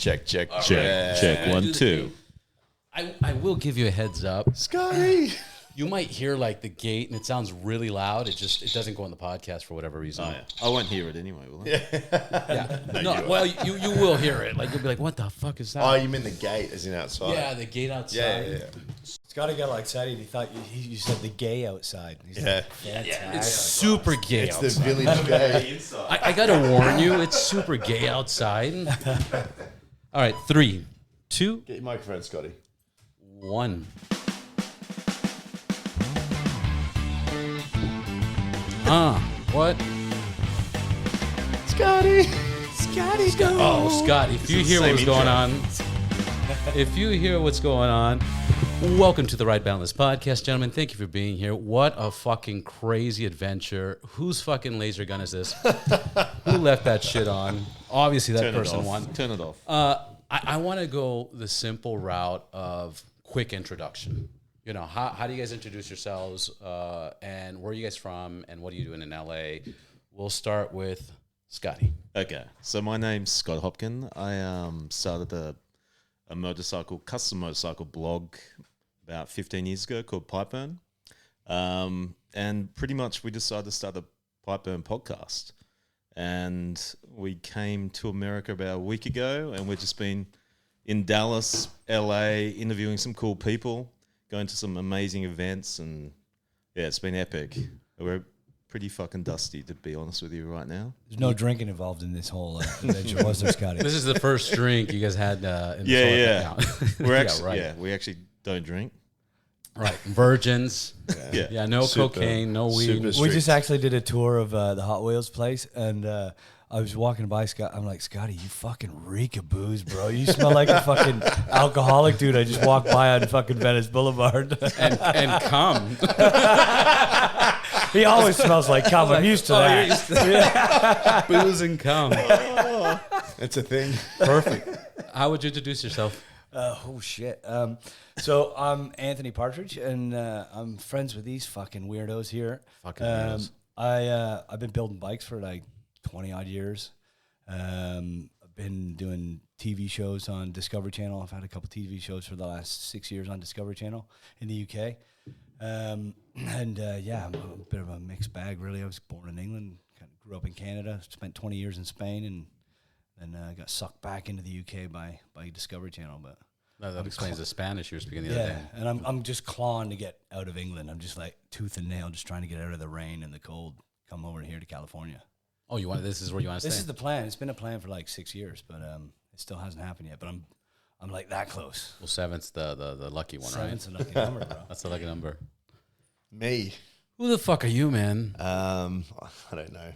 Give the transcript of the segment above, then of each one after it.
Check. Check. 1, 2. I will give you a heads up. Scotty. You might hear like the gate, and it sounds really loud. It doesn't go on the podcast for whatever reason. Oh, yeah. I won't hear it anyway, will I? Yeah. No, well, you will hear it. Like you'll be like, "What the fuck is that?" Oh, you mean the gate as in outside? Yeah, the gate outside. Yeah. Scotty got all excited. He thought you said the gay outside. He's like, It's super gay It's outside. the village gate. I gotta warn you, it's super gay outside. All right, 3, 2, Get your microphone, Scotty. 1. What? Scotty. Oh, Scott, if you hear what's going on, welcome to the Ride Boundless Podcast, gentlemen. Thank you for being here. What a fucking crazy adventure. Whose fucking laser gun is this? Who left that shit on? Obviously, that person won. Turn it off. I want to go the simple route of quick introduction. You know, how do you guys introduce yourselves, and where are you guys from, and what are you doing in LA? We'll start with Scotty. Okay, so my name's Scott Hopkins. I started a custom motorcycle blog about 15 years ago called Pipeburn. And pretty much we decided to start a Pipeburn podcast. And we came to America about a week ago, and we've just been in Dallas, LA, interviewing some cool people, going to some amazing events, and yeah, it's been epic. We're pretty fucking dusty, to be honest with you, right now. There's no drinking involved in this whole adventure, was there, Scotty? This is the first drink you guys had. In Yeah. the We're actually, we actually don't drink. Right, virgins. Yeah, no cocaine, no weed. We just actually did a tour of the Hot Wheels place, and I was walking by Scott. I'm like, Scotty, you fucking reek of booze, bro. You smell like a fucking alcoholic dude. I just walked by on fucking Venice Boulevard. and cum. He always smells like cum. I'm used to that. Booze and cum. It's a thing. Perfect. How would you introduce yourself? Oh shit! So I'm Anthony Partridge, and I'm friends with these fucking weirdos here. Fucking weirdos. I've been building bikes for like 20 odd years. I've been doing TV shows on Discovery Channel. I've had a couple TV shows for the last 6 years on Discovery Channel in the UK. I'm a bit of a mixed bag, really. I was born in England, kind of grew up in Canada, spent 20 years in Spain, and then got sucked back into the UK by Discovery Channel. But that explains the Spanish you were speaking the other day. And I'm just clawing to get out of England. I'm just like tooth and nail, just trying to get out of the rain and the cold, come over here to California. Oh, this is where you want to stay? This is the plan. It's been a plan for like 6 years, but it still hasn't happened yet. But I'm like that close. Well, 7's the lucky one, right? 7's a lucky number, bro. That's the lucky number. Me. Who the fuck are you, man? I don't know.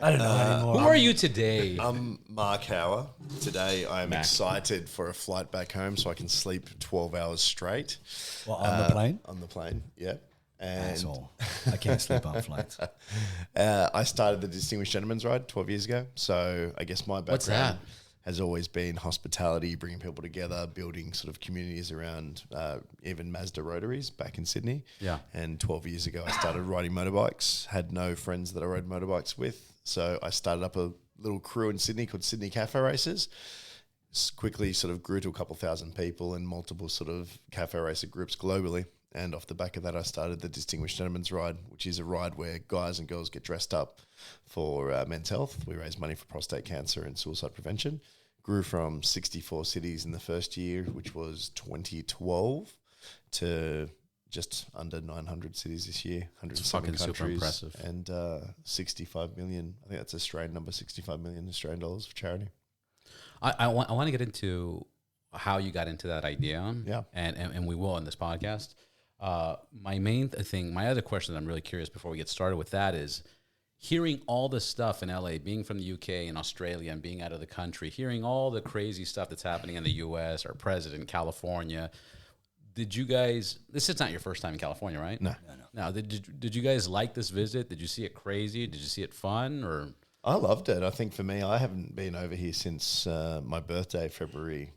I don't know anymore. Who are you today? I'm Mark Hawwa. Today I'm excited for a flight back home so I can sleep 12 hours straight. Well, on the plane? On the plane, yeah. And Asshole. I can't sleep on flights. I started the Distinguished Gentleman's Ride 12 years ago. So I guess my background What's that? has always been hospitality, bringing people together, building sort of communities around even Mazda Rotaries back in Sydney. Yeah. And 12 years ago, I started riding motorbikes, had no friends that I rode motorbikes with. So I started up a little crew in Sydney called Sydney Cafe Races. Quickly sort of grew to a couple thousand people and multiple sort of cafe racer groups globally. And off the back of that, I started the Distinguished Gentleman's Ride, which is a ride where guys and girls get dressed up for men's health. We raise money for prostate cancer and suicide prevention. Grew from 64 cities in the first year, which was 2012, to just under 900 cities this year, 107 countries, super impressive. And 65 million, I think that's Australian number, 65 million Australian dollars for charity. I want to get into how you got into that idea. Yeah. And we will in this podcast. My main thing, my other question that I'm really curious before we get started with that is hearing all this stuff in LA, being from the UK and Australia and being out of the country, hearing all the crazy stuff that's happening in the US, our president, California. Did you guys, this is not your first time in California, right? No. Now, did you guys like this visit? Did you see it crazy? Did you see it fun? Or I loved it. I think for me, I haven't been over here since my birthday, February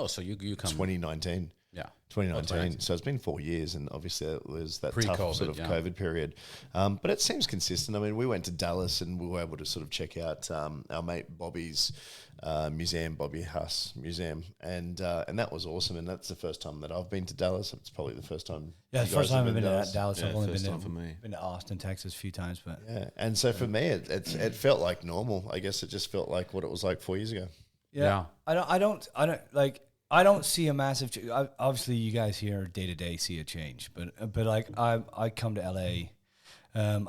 so you come 2019. Yeah. 2019. So it's been 4 years, and obviously it was that tough Pre-COVID, sort of COVID period. But it seems consistent. I mean, we went to Dallas and we were able to sort of check out our mate Bobby's museum, Bobby Huss Museum, and that was awesome. And that's the first time that I've been to Dallas. It's probably the first time. Yeah, the first time I've been to Dallas. Yeah, I've only first time for me. been to Austin, Texas a few times, but Yeah, and so for me, it felt like normal. I guess it just felt like what it was like 4 years ago. Yeah. I don't see a massive. Obviously, you guys here day to day see a change, but like I come to LA.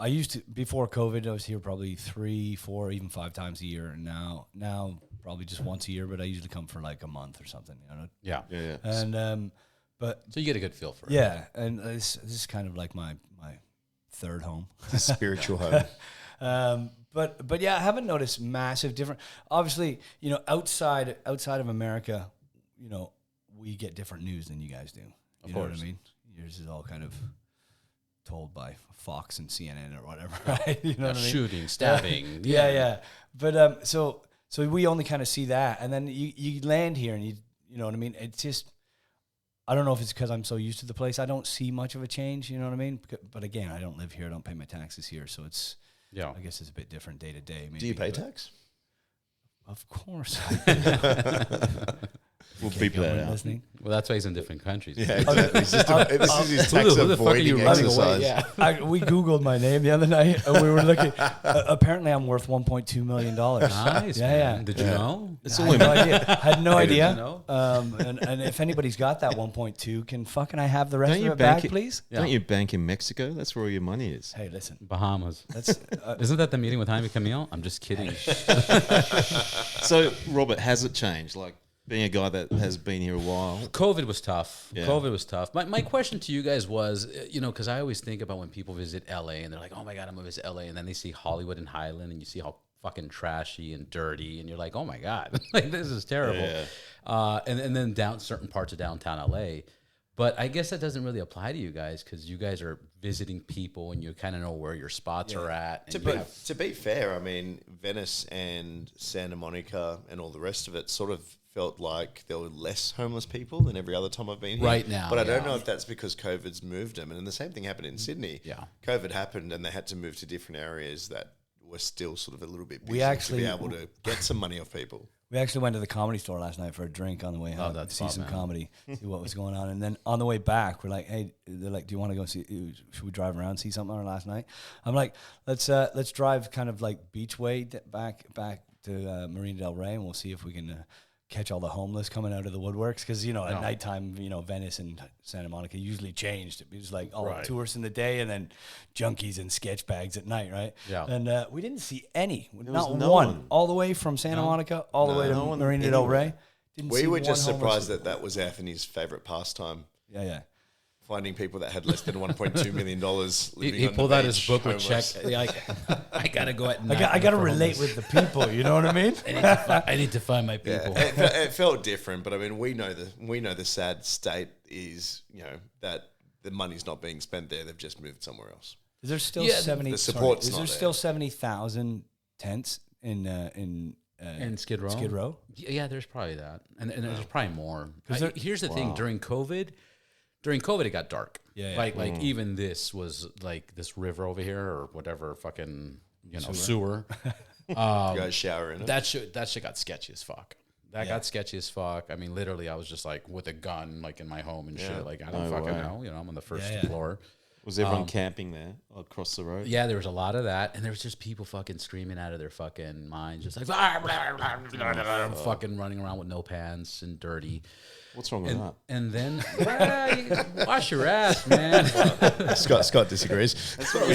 I used to before COVID. I was here probably 3, 4, even 5 times a year, and now probably just once a year. But I usually come for like a month or something. You know? Yeah. And but So you get a good feel for it. yeah, and this is kind of like my third home. It's a spiritual home. But yeah, I haven't noticed massive different. Obviously, you know, outside of America, you know, we get different news than you guys do. You know what I mean? Yours is all kind of told by Fox and CNN or whatever, right? You know what I mean? Shooting, stabbing. Yeah. But so we only kind of see that, and then you land here, and you know what I mean? It's just, I don't know if it's because I'm so used to the place. I don't see much of a change. You know what I mean? But again, I don't live here. I don't pay my taxes here, so it's. Yeah. I guess it's a bit different day to day. Do you pay tax? Of course. We'll beep that out. Listening. Well, that's why he's in different countries. Yeah, exactly. It's just this is his tax who the fuck are you avoiding running exercise. away? Yeah. We Googled my name the other night, and we were looking. Apparently, I'm worth $1.2 million. Nice. Yeah, man. yeah. Did you know? It's I only had no idea. Had no idea. you know? And if anybody's got that 1.2, can fucking I have the rest Don't of you it back, bank it- please? Yeah. Don't you bank in Mexico? That's where all your money is. Hey, listen. Bahamas. That's Isn't that the meeting with Jaime Camille? I'm just kidding. So, Robert, has it changed? Like being a guy that has been here a while. COVID was tough. Yeah. COVID was tough. My question to you guys was, you know, because I always think about when people visit LA and they're like, oh my God, I'm going to visit LA. And then they see Hollywood and Highland and you see how fucking trashy and dirty. And you're like, oh my God, like this is terrible. Yeah. And then certain parts of downtown LA. But I guess that doesn't really apply to you guys because you guys are visiting people and you kind of know where your spots are at. And To be fair, I mean, Venice and Santa Monica and all the rest of it sort of felt like there were less homeless people than every other time I've been here. Right now, But I don't yeah. know if that's because COVID's moved them. And the same thing happened in Sydney. Yeah. COVID happened and they had to move to different areas that were still sort of a little bit busy We actually- to be able to get some money off people. We actually went to the Comedy Store last night for a drink on the way home. that's see fun, some man. comedy, see what was going on. And then on the way back, we're like, hey, they're like, do you want to go see, should we drive around, see something on last night? I'm like, let's drive kind of like beach way back to Marina Del Rey, and we'll see if we can catch all the homeless coming out of the woodworks. Because, you know, at nighttime, you know, Venice and Santa Monica usually changed. It was like all tourists in the day and then junkies and sketch bags at night, right? Yeah. And we didn't see any, not was no one, one. all the way from Santa Monica, all the way no to one Marina Del Rey. Didn't We see were one just homeless. surprised that was Anthony's favorite pastime. Yeah. Finding people that had less than $1.2 million living he on pulled the out his beach, book with homeless. check. Like, I got to go at night. I got to for relate homeless. with the people. You know what I mean? I need to find my Yeah, people. it felt different, but I mean, we know the sad state is, you know, that the money's not being spent there. They've just moved somewhere else. Is there still Yeah, 70? the support's is not there there. still 70,000 tents in And Skid Row? Skid Row? Yeah, there's probably that. And there's probably more. 'Cause there- Here's the thing. During COVID, it got dark. Yeah. Like even this was like this river over here or whatever fucking, you know, sewer. You guys shower in it. That shit got sketchy as fuck. That got sketchy as fuck. I mean, literally, I was just like with a gun, like in my home and shit. Like, I don't fucking know. You know, I'm on the first floor. Was everyone camping there across the road? Yeah, there was a lot of that, and there was just people fucking screaming out of their fucking minds, just like fucking running around with no pants and dirty. What's wrong with that? And then wash your ass, man. Scott disagrees. That's what we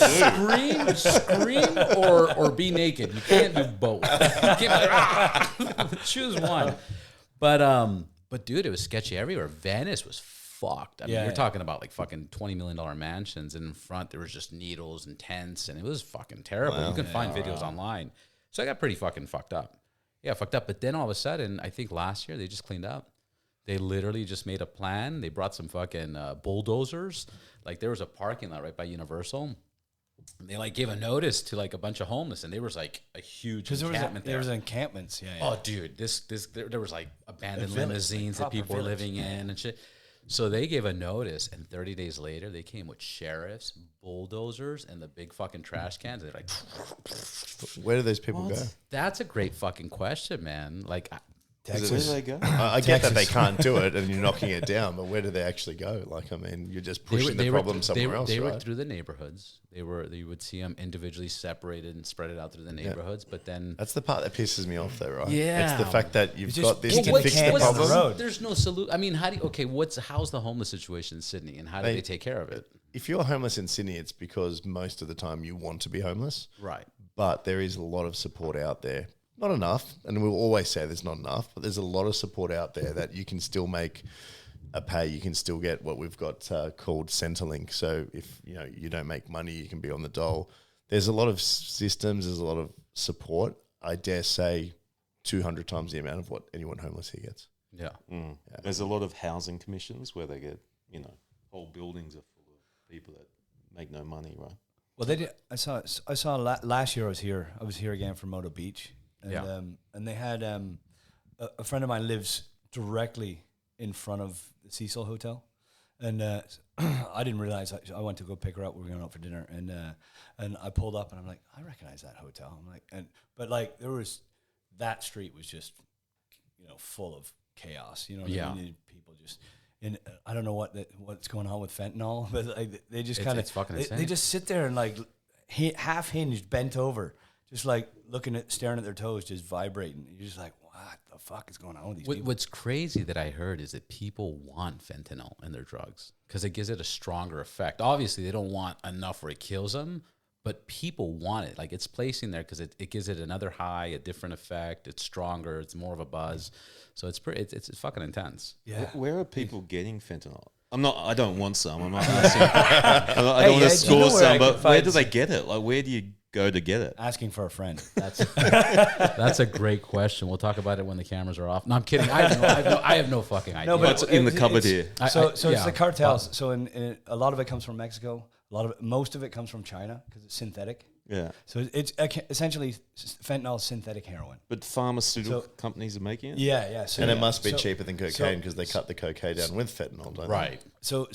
do. Scream or be naked. You can't do both. You can't be like, choose one. But dude, it was sketchy everywhere. Venice was fucked. I mean, you're talking about like fucking $20 million mansions, and in front there was just needles and tents, and it was fucking terrible. You can find videos online. So I got pretty fucking fucked up. Yeah, fucked up. But then all of a sudden, I think last year they just cleaned up. They literally just made a plan. They brought some fucking bulldozers. Like there was a parking lot right by Universal. They like gave a notice to like a bunch of homeless, and there was like a huge encampment there was encampments. Yeah. Oh, dude, there was like abandoned limousines that proper people were village. living in and shit. So they gave a notice, and 30 days later, they came with sheriffs, bulldozers, and the big fucking trash cans. They're like, Where do those people go? that's a great fucking question, man. Like, Where do they go? I get that they can't do it and you're knocking it down, but where do they actually go? Like, I mean, you're just pushing the problem somewhere else, They were right? through the neighborhoods. You would see them individually separated and spread it out through the neighborhoods, but then That's the part that pisses me off, though, right? Yeah. It's the fact that you've just got this kick to the fix can the down the problem. road. there's no solution. I mean, how's the homeless situation in Sydney, and how do they take care of it? If you're homeless in Sydney, it's because most of the time you want to be homeless. Right. But there is a lot of support out there. Not enough, and we'll always say there's not enough, but there's a lot of support out there that you can still make a pay. You can still get what we've got called Centrelink. So if you don't make money, you can be on the dole. There's a lot of systems. There's a lot of support. I dare say 200 times the amount of what anyone homeless here gets. Yeah. There's a lot of housing commissions where they get, whole buildings are full of people that make no money, right? Well, they did. I saw last year. I was here again for Moto Beach, and and they had a friend of mine lives directly in front of the Cecil Hotel, and I didn't realize. I went to go pick her up. We were going out for dinner, and I pulled up, and I'm like, I recognize that hotel. I'm like, but there was that street was just full of chaos. You know what I mean? People just. And I don't know what's going on with fentanyl, but like they just kind of fucking insane. They just sit there and like half hinged, bent over, just like staring at their toes, just vibrating. You're just like, what the fuck is going on with these people? What's crazy that I heard is that people want fentanyl in their drugs because it gives it a stronger effect. Obviously, they don't want enough where it kills them, but people want it. Like it's placing there because it gives it another high, a different effect. It's stronger. It's more of a buzz. So it's fucking intense. Yeah. Where are people getting fentanyl? I don't want some. I'm not asking. I don't want to score where I some, can but where find do they get it? Like, where do you go to get it? Asking for a friend. That's a great question. We'll talk about it when the cameras are off. No, I'm kidding. I have no fucking idea. No, but What's in the cupboard here? So it's the cartels. So in a lot of it comes from Mexico. Most of it comes from China because it's synthetic. Yeah. So it's essentially fentanyl is synthetic heroin. But pharmaceutical companies are making it? Yeah. So And it must be cheaper than cocaine because they cut the cocaine down with fentanyl, don't right. So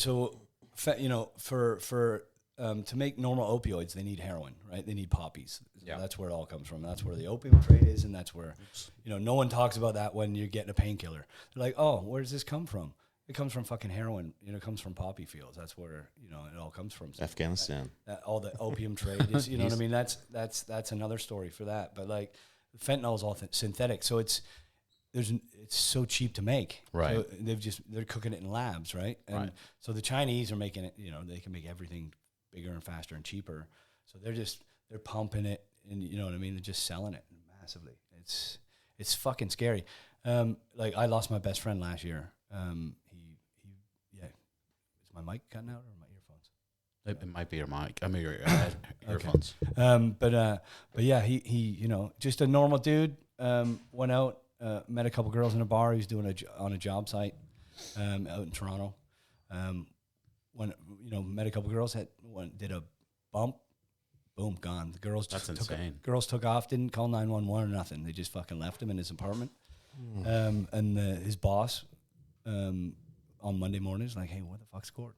for to make normal opioids, they need heroin, right? They need poppies. Yeah. That's where it all comes from. That's where the opium trade is, and that's where no one talks about that when you're getting a painkiller. They're like, oh, where does this come from? It comes from fucking heroin. It comes from poppy fields. That's where it all comes from. So Afghanistan. all the opium trade is. You know what I mean? That's another story for that. But like fentanyl is all synthetic, so it's so cheap to make. Right. So they're cooking it in labs, right? And so the Chinese are making it. They can make everything bigger and faster and cheaper. So they're pumping it, and you know what I mean. They're just selling it massively. It's fucking scary. Like I lost my best friend last year. Is my mic cutting out or my earphones? It might be your mic. I mean your earphones. But yeah, he just a normal dude. Went out, met a couple girls in a bar. He was doing on a job site out in Toronto. Met a couple girls. Did a bump. Boom, gone. The girls That's just insane. Girls took off, didn't call 911 or nothing. They just fucking left him in his apartment. And his boss on Monday morning is like, hey, what the fuck's scored?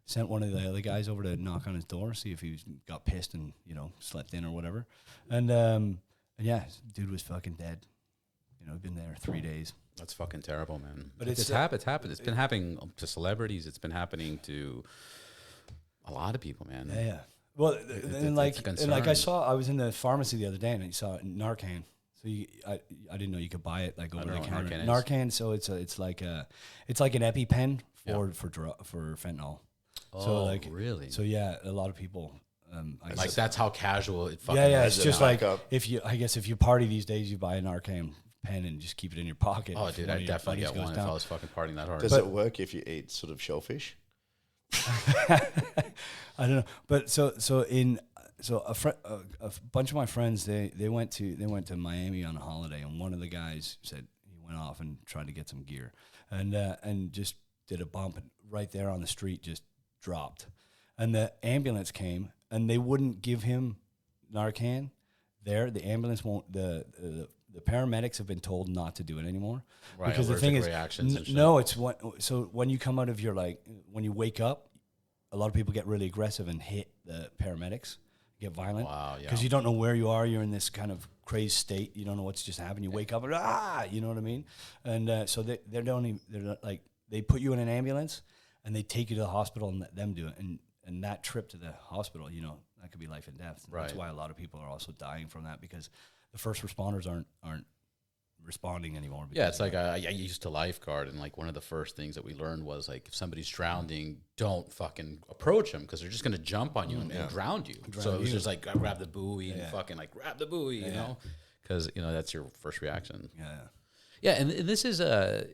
Sent one of the other guys over to knock on his door, see if he got pissed and slept in or whatever. And yeah, dude was fucking dead. He'd been there 3 days. That's fucking terrible, man. But it's happened. It's been happening to celebrities. It's been happening to a lot of people, man. Yeah. Well, and like I was in the pharmacy the other day and I saw Narcan. So I didn't know you could buy it like over the counter. Narcan, so it's like an EpiPen for fentanyl. Oh, so like really? So yeah, a lot of people. That's how casual it fucking is. It's just like up. if you party these days, you buy a Narcan pen and just keep it in your pocket. Oh, dude, I'd definitely get one if I was fucking partying that hard. Does it work if you eat sort of shellfish? I don't know, but a bunch of my friends they went to Miami on a holiday, and one of the guys said he went off and tried to get some gear, and just did a bump, and right there on the street just dropped, and the ambulance came, and they wouldn't give him Narcan. The ambulance won't. The the paramedics have been told not to do it anymore. Right, Because the thing is, reactions and shit. no, it's what. So when you come out of your when you wake up, a lot of people get really aggressive and hit the paramedics, get violent. Wow, yeah. Because you don't know where you are. You're in this kind of crazed state. You don't know what's just happened. You wake up and you know what I mean? And so they're not like they put you in an ambulance and they take you to the hospital and let them do it. And that trip to the hospital, that could be life and death. Right. That's why a lot of people are also dying from that because the first responders aren't responding anymore. Yeah, it's like I used to lifeguard, and like one of the first things that we learned was like if somebody's drowning, don't fucking approach them because they're just gonna jump on you and drown you. So it was just like grab the buoy and fucking like grab the buoy, you know, because that's your first reaction. Yeah, and this is and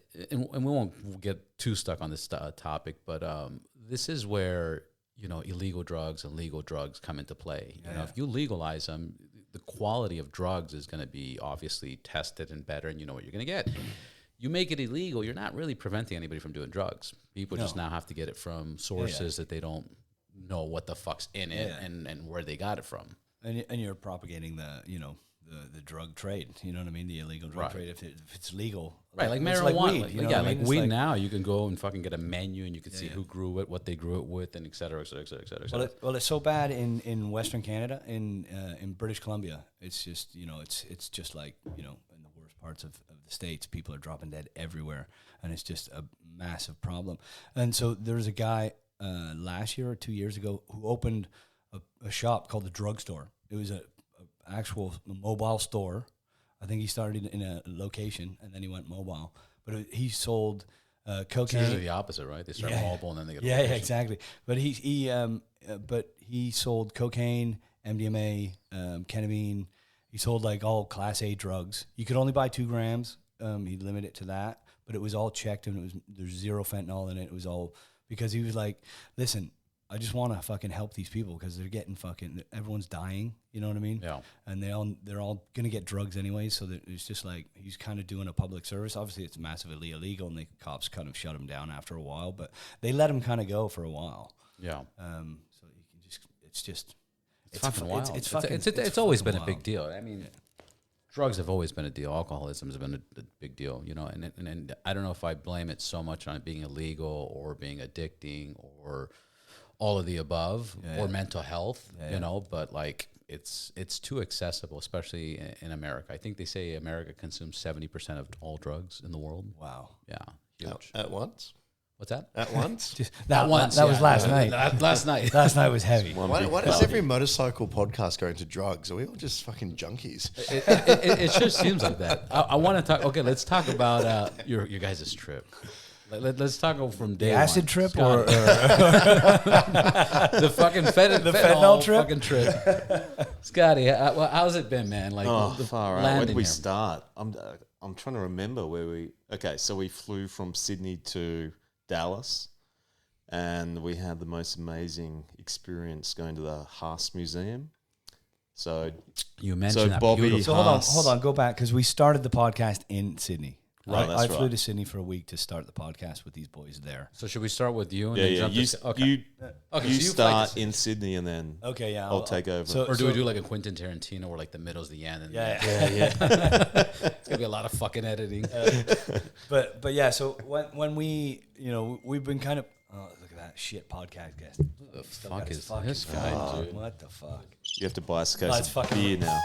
we won't get too stuck on this topic, but this is where illegal drugs and legal drugs come into play. If you legalize them, the quality of drugs is going to be obviously tested and better, and you know what you're going to get. You make it illegal, you're not really preventing anybody from doing drugs. People just now have to get it from sources that they don't know what the fuck's in it and where they got it from. And you're propagating the drug trade. You know what I mean? The illegal drug trade. If it's legal, right? Like marijuana, like weed. Now you can go and fucking get a menu, and you can see who grew it, what they grew it with, and et cetera, et cetera, et cetera, et cetera. Well, it's so bad in Western Canada, in British Columbia. It's just it's just like in the worst parts of the states, people are dropping dead everywhere, and it's just a massive problem. And so there's a guy last year or 2 years ago who opened a shop called the Drugstore. It was a actual mobile store. I think he started in a location and then he went mobile. But he sold cocaine. It's usually the opposite, right? They start mobile and then they get yeah, exactly. But he sold cocaine, MDMA, ketamine. He sold like all Class A drugs. You could only buy 2 grams. He'd limit it to that, but it was all checked and there's zero fentanyl in it. It was all because he was like, listen, I just want to fucking help these people because they're getting everyone's dying. You know what I mean? Yeah. And they're all gonna get drugs anyway. So that it's just like he's kind of doing a public service. Obviously, it's massively illegal, and the cops kind of shut him down after a while. But they let him kind of go for a while. Yeah. So you can it's fucking wild. It's always fucking been a big wild. deal. I mean, drugs have always been a deal. Alcoholism has been a big deal, And I don't know if I blame it so much on it being illegal or being addicting or all of the above or mental health, but like it's too accessible, especially in America. I think they say America consumes 70% of all drugs in the world. Wow. Yeah. Huge. At once? What's that? At once? That was last night. Last night. Last night was heavy. Why does every motorcycle podcast go into drugs? Are we all just fucking junkies? It just seems like that. I want to talk. Okay, let's talk about your guys' trip. Let's talk from day one. Acid trip Scotty. or the fucking fentanyl trip? Fucking trip. Scotty, how's it been, man? Like, far out. Where did we start? I'm trying to remember where we. Okay, so we flew from Sydney to Dallas, and we had the most amazing experience going to the Haas Museum. So you mentioned that Bobby. beautiful. So hold on, go back because we started the podcast in Sydney. Right, I flew to Sydney for a week to start the podcast with these boys there. So should we start with you and Yeah, then yeah. jump You, to okay. you, Okay, you so you start fly in Sydney, and then I'll take over. Or do we do like a Quentin Tarantino where like the middle's the end? And Yeah. It's gonna be a lot of fucking editing. But yeah, so when we we've been kind of look at that shit podcast guest. The fuck is this guy, dude? What the fuck? You have to buy us a Oh, case it's of fucking- beer now.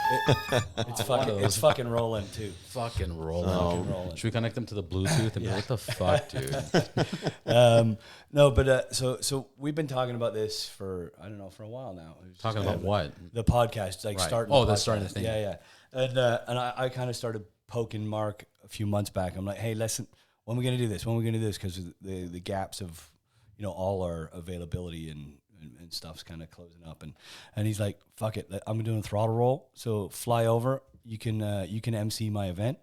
It's fucking rolling too. Fucking rolling. Rolling. Should we connect them to the Bluetooth and be what the fuck, dude? No, but so we've been talking about this for a while now. It was Talking just about what? the podcast, like Right. starting. Oh, the that's starting podcast. the thing. Yeah. And I kind of started poking Mark a few months back. I'm like, hey, listen, when are we gonna do this? When are we gonna do this? Because the gaps of all our availability and stuff's kind of closing up. And he's like, fuck it, I'm doing a throttle roll. So fly over. You can MC my event.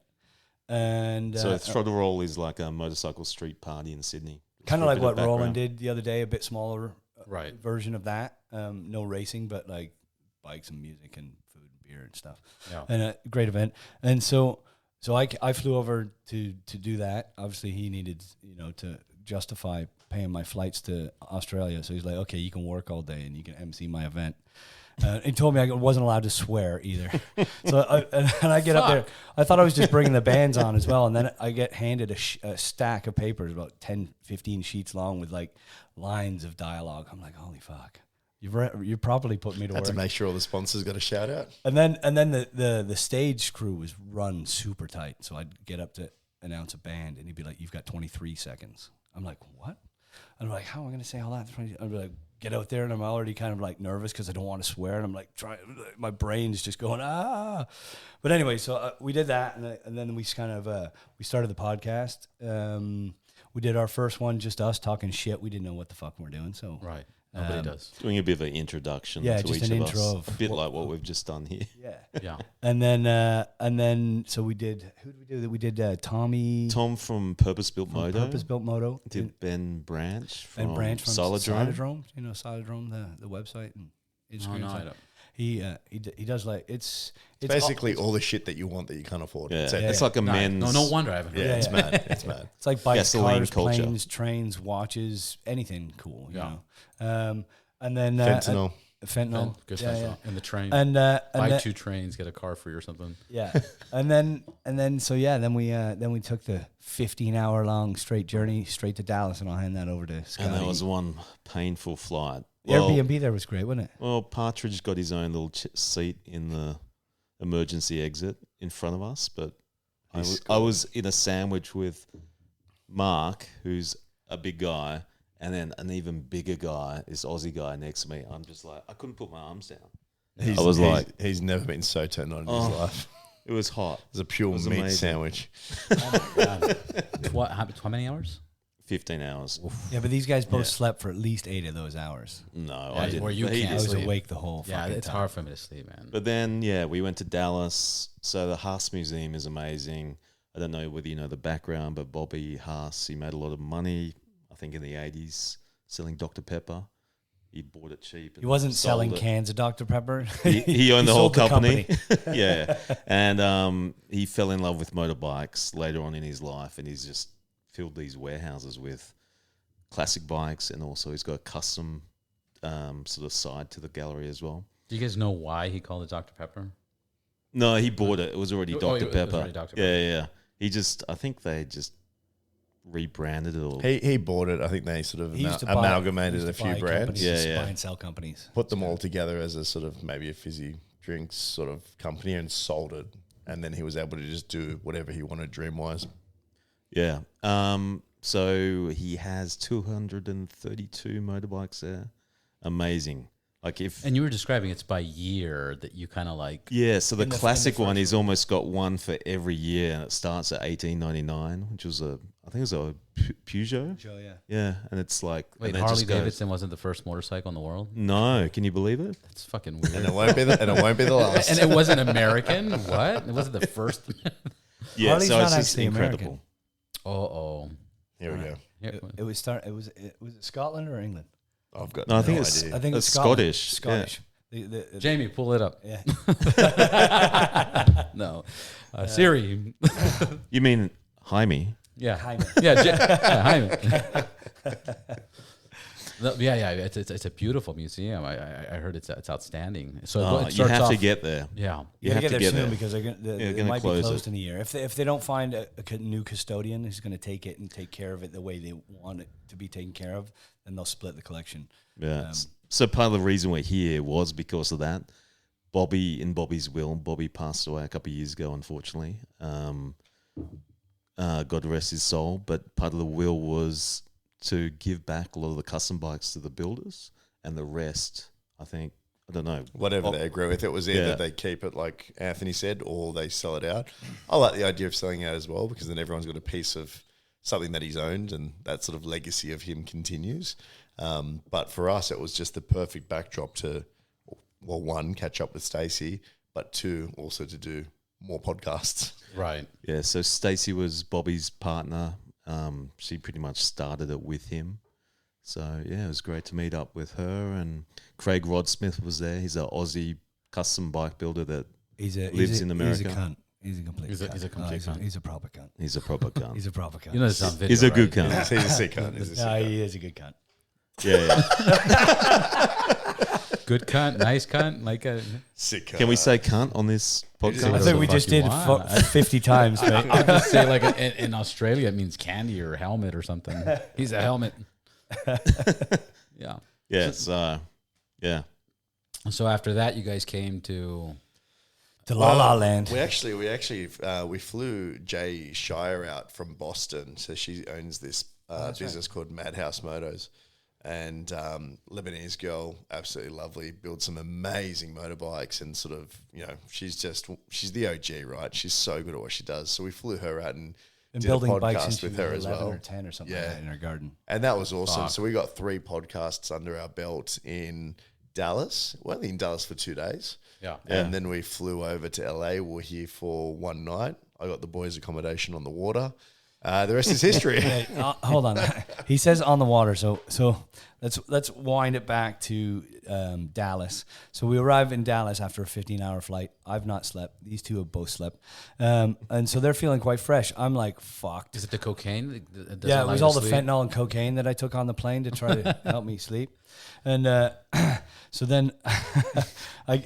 And So Throttle Roll is like a motorcycle street party in Sydney. kind of For a like bit what of Roland background. did the other day, a bit smaller Right. version of that. No racing, but like bikes and music and food and beer and stuff. Yeah. And a great event. And so I flew over to do that. Obviously, he needed to justify paying my flights to Australia. So he's like, okay, you can work all day and you can MC my event. He told me I wasn't allowed to swear either. So I get up there. I thought I was just bringing the bands on as well. And then I get handed a stack of papers, about 10, 15 sheets long with like lines of dialogue. I'm like, holy fuck. You've probably put me to work. Had to make sure all the sponsors got a shout out. And then the stage crew was run super tight. So I'd get up to announce a band and he'd be like, you've got 23 seconds. I'm like, what? I'm like, how am I going to say all that? I'd be like, get out there, and I'm already kind of like nervous because I don't want to swear, and I'm like, my brain's just going, ah. But anyway, so we did that, and then we kind of we started the podcast. We did our first one, just us talking shit. We didn't know what the fuck we're doing, so Right. Nobody does. Doing a bit of an introduction Yeah, to just each an of intro us. of A bit like what we've just done here. yeah. Yeah. And then so we did. Who did we do that? We did Tommy. Tom from Purpose Built Moto. Purpose Built Moto. Did Ben Branch from Solidrome. Solidrome. You know Solidrome, the website and Instagram. No, I site. don't. He does like it's Basically all the shit that you want that you can't afford. Yeah, It's it's like a men's. No wonder I haven't heard yeah, of it's it. mad. It's mad. It's like bikes, Gasoline cars, culture. planes, trains, watches, anything cool. You Yeah. know? And then Fentanyl. Fentanyl. Good yeah, stuff. yeah. And the train. And Buy then, 2 trains, get a car free or something. yeah, and then we took the 15-hour long straight journey straight to Dallas, and I'll hand that over to Scotty. And that was one painful flight. The Airbnb there was great, wasn't it? Well, Partridge got his own little seat in the emergency exit in front of us, but I was in a sandwich with Mark, who's a big guy, and then an even bigger guy, this Aussie guy next to me. I'm just like, I couldn't put my arms down. He's never been so turned on in his life. It was hot. It was a pure meat amazing. sandwich. Oh my God. How many hours? 15 hours. Yeah, but these guys both slept for at least 8 of those hours. No, Yeah, I didn't. or you But he can't I was did. sleep. awake the whole Yeah, fucking it's time. hard for me to sleep, man. But then, yeah, we went to Dallas. So the Haas Museum is amazing. I don't know whether you know the background, but Bobby Haas, he made a lot of money, I think in the 80s, selling Dr. Pepper. He bought it cheap. He wasn't sold selling it. cans of Dr. Pepper. He owned the whole sold the company. Yeah. And he fell in love with motorbikes later on in his life, and he's just filled these warehouses with classic bikes, and also he's got a custom sort of side to the gallery as well. Do you guys know why he called it Dr. Pepper? No, he bought it. It was already Oh, Dr. it was Pepper. already Dr. Yeah. He just, I think they just rebranded it all. He bought it. I think they sort of He used to amalgamated buy a few companies, brands, just Yeah. buy and sell companies. put them all together as a sort of maybe a fizzy drinks sort of company and sold it. And then he was able to just do whatever he wanted dream-wise. Yeah. So he has 232 motorbikes there. Amazing. Like if And you were describing it's by year that you kind of like. yeah, so the in the classic first one, he's almost got one for every year, and it starts at 1899, which was I think it was a Peugeot. Sure, yeah. Yeah, and it's like Wait, and it Harley just goes- Davidson wasn't the first motorcycle in the world? No, can you believe it? That's fucking And weird. it won't be the last. And it wasn't American? What? It wasn't the first? Yeah, Harley's so not it's just actually incredible. Oh. Here we go. Here- It was it Scotland or England? I've got No, I think no it's idea. I think It's it's Scotland. Scottish, Scottish. The- Jamie, pull it up. yeah. No. Siri. You mean Jaime? Yeah. Jaime. Yeah, Jaime. No, yeah. It's a beautiful museum. I heard it's outstanding. So Oh, it you starts have off, to get there. Yeah. You gotta have get to there get soon there. because they're They're it gonna might be close closed it. in a year. If they don't find a new custodian who's going to take it and take care of it the way they want it to be taken care of, then they'll split the collection. Yeah. So part of the reason we're here was because of that. Bobby's will, Bobby passed away a couple of years ago, unfortunately. God rest his soul. But part of the will was to give back a lot of the custom bikes to the builders, and the rest, I think, I don't know. Whatever they agree with. It was either Yeah. they keep it, like Anthony said, or they sell it out. I like the idea of selling out as well, because then everyone's got a piece of something that he's owned, and that sort of legacy of him continues. But for us, it was just the perfect backdrop to, well, one, catch up with Stacey, but two, also to do more podcasts. Right. Yeah, so Stacey was Bobby's partner. She pretty much started it with him. So, yeah, it was great to meet up with her. And Craig Rodsmith was there. He's an Aussie custom bike builder that lives in America. He's a cunt. He's a complete He's a cunt. complete cunt. He's a proper cunt. He's a proper cunt. He's a proper cunt. You know this on video, He's a good right? cunt. He's a sick cunt. He's a sick cunt. He is a good cunt. Yeah. Good cunt, nice cunt, like a. Sick. Can we say cunt on this I podcast? think we fuck just you did want. 50 times, mate. I'll just say like in Australia it means candy or helmet or something. He's a helmet. Yeah. Yeah. So, yeah. So after that, you guys came to. To La La Land. We flew Jay Shire out from Boston. So she owns this business called Madhouse Motos, and Lebanese girl, absolutely lovely, builds some amazing motorbikes, and sort of, you know, she's the OG, right? She's so good at what she does. So we flew her out and did building a bikes podcast since with she was her as 11 well. or 10 or something like that in her garden. And that was awesome. Fuck. So we got 3 podcasts under our belt in Dallas. We're only in Dallas for 2 days. Yeah. And then we flew over to LA. We were here for one night. I got the boys' accommodation on the water. The rest is history. Hold on. He says on the water. So let's wind it back to Dallas. So we arrive in Dallas after a 15-hour flight. I've not slept. These two have both slept. And so they're feeling quite fresh. I'm like, fucked. Is it the cocaine? Yeah, it was all the fentanyl and cocaine that I took on the plane to try to help me sleep. And so then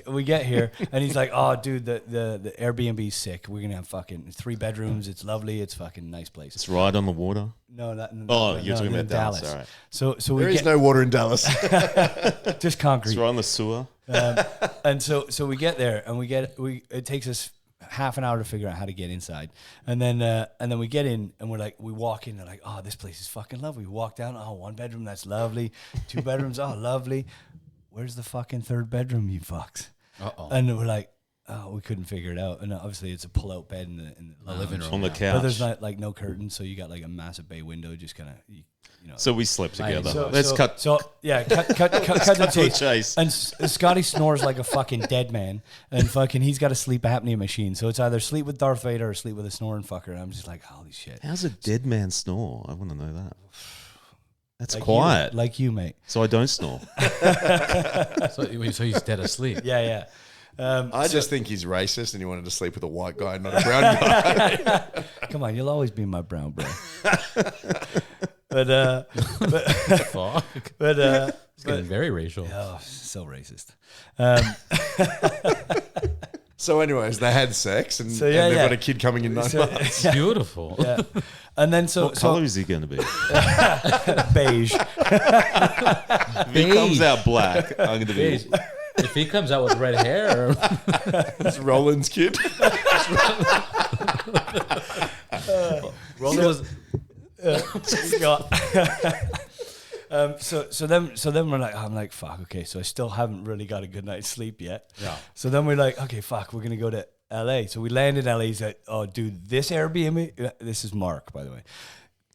we get here, and he's like, "Oh, dude, the Airbnb's sick. We're gonna have fucking 3 bedrooms. It's lovely. It's fucking nice place." It's right on the water. No, You're talking about Dallas. All right. So There we is no water in Dallas. just It's concrete. right on the sewer. And so we get there, and it takes us half an hour to figure out how to get inside, and then we get in, and we walk in, and like, oh, this place is fucking lovely. We walk down, oh, 1 bedroom, that's lovely. 2 bedrooms, oh, lovely. Where's the fucking 3rd bedroom, you fucks? Uh-oh. And we're like, oh, we couldn't figure it out. And obviously it's a pull-out bed in the living lounge. room On the yeah. couch. But there's not like no curtains, so you got like a massive bay window, just kind of, you know. So we slept together. So- Let's cut So yeah, cut to the to the chase. chase. And Scotty snores like a fucking dead man, and fucking he's got a sleep apnea machine. So it's either sleep with Darth Vader or sleep with a snoring fucker. And I'm just like, holy shit. How's a dead man snore? I want to know that. That's Like quiet. like you, mate. So I don't snore. So he's dead asleep. Yeah. I just think he's racist and he wanted to sleep with a white guy, not a brown guy. Come on, you'll always be my brown bro. but Fuck. It's getting very racial. oh, so racist. So anyways, they had sex and, So, yeah, and they've yeah. got a kid coming in 9 months. It's beautiful. Yeah. And then What color is he going to be? beige. If he comes out black, I'm going to be. Jeez. If he comes out with red hair, It's Roland's kid. Roland was So then we're like, I'm like, fuck, okay, so I still haven't really got a good night's sleep yet. Yeah. So then we're like, okay, fuck, we're gonna go to LA. So we land in LA. He's like, oh, dude, this Airbnb, this is Mark, by the way.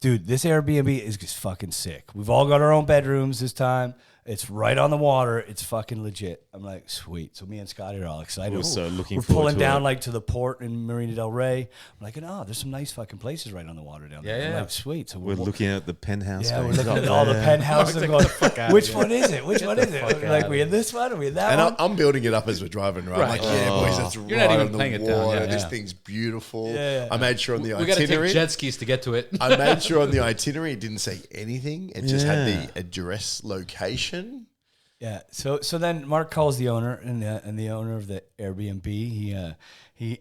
Dude, this Airbnb is just fucking sick. We've all got our own bedrooms this time. It's right on the water. It's fucking legit. I'm like, sweet. So me and Scotty are all excited. We're so looking We're forward pulling to down it. like to the port in Marina Del Rey. I'm like, oh, there's some nice fucking places right on the water down there. Yeah, I'm yeah. like, sweet. So We're looking at the penthouse. yeah, we're going looking up at all the there. penthouses. and going, which one is it? Which one is fuck it? outta Like, we in this one? Are we in that And one? I'm building it up as we're driving, right? I'm like, yeah, boys, that's You're right not even on playing the it down, water. yeah, This yeah. thing's beautiful. Yeah. I made sure on the we got to take itinerary. jet skis to get to it. I made sure on the itinerary it didn't say anything. It just had Yeah. the address location. Yeah. So then Mark calls the owner and the owner of the Airbnb. He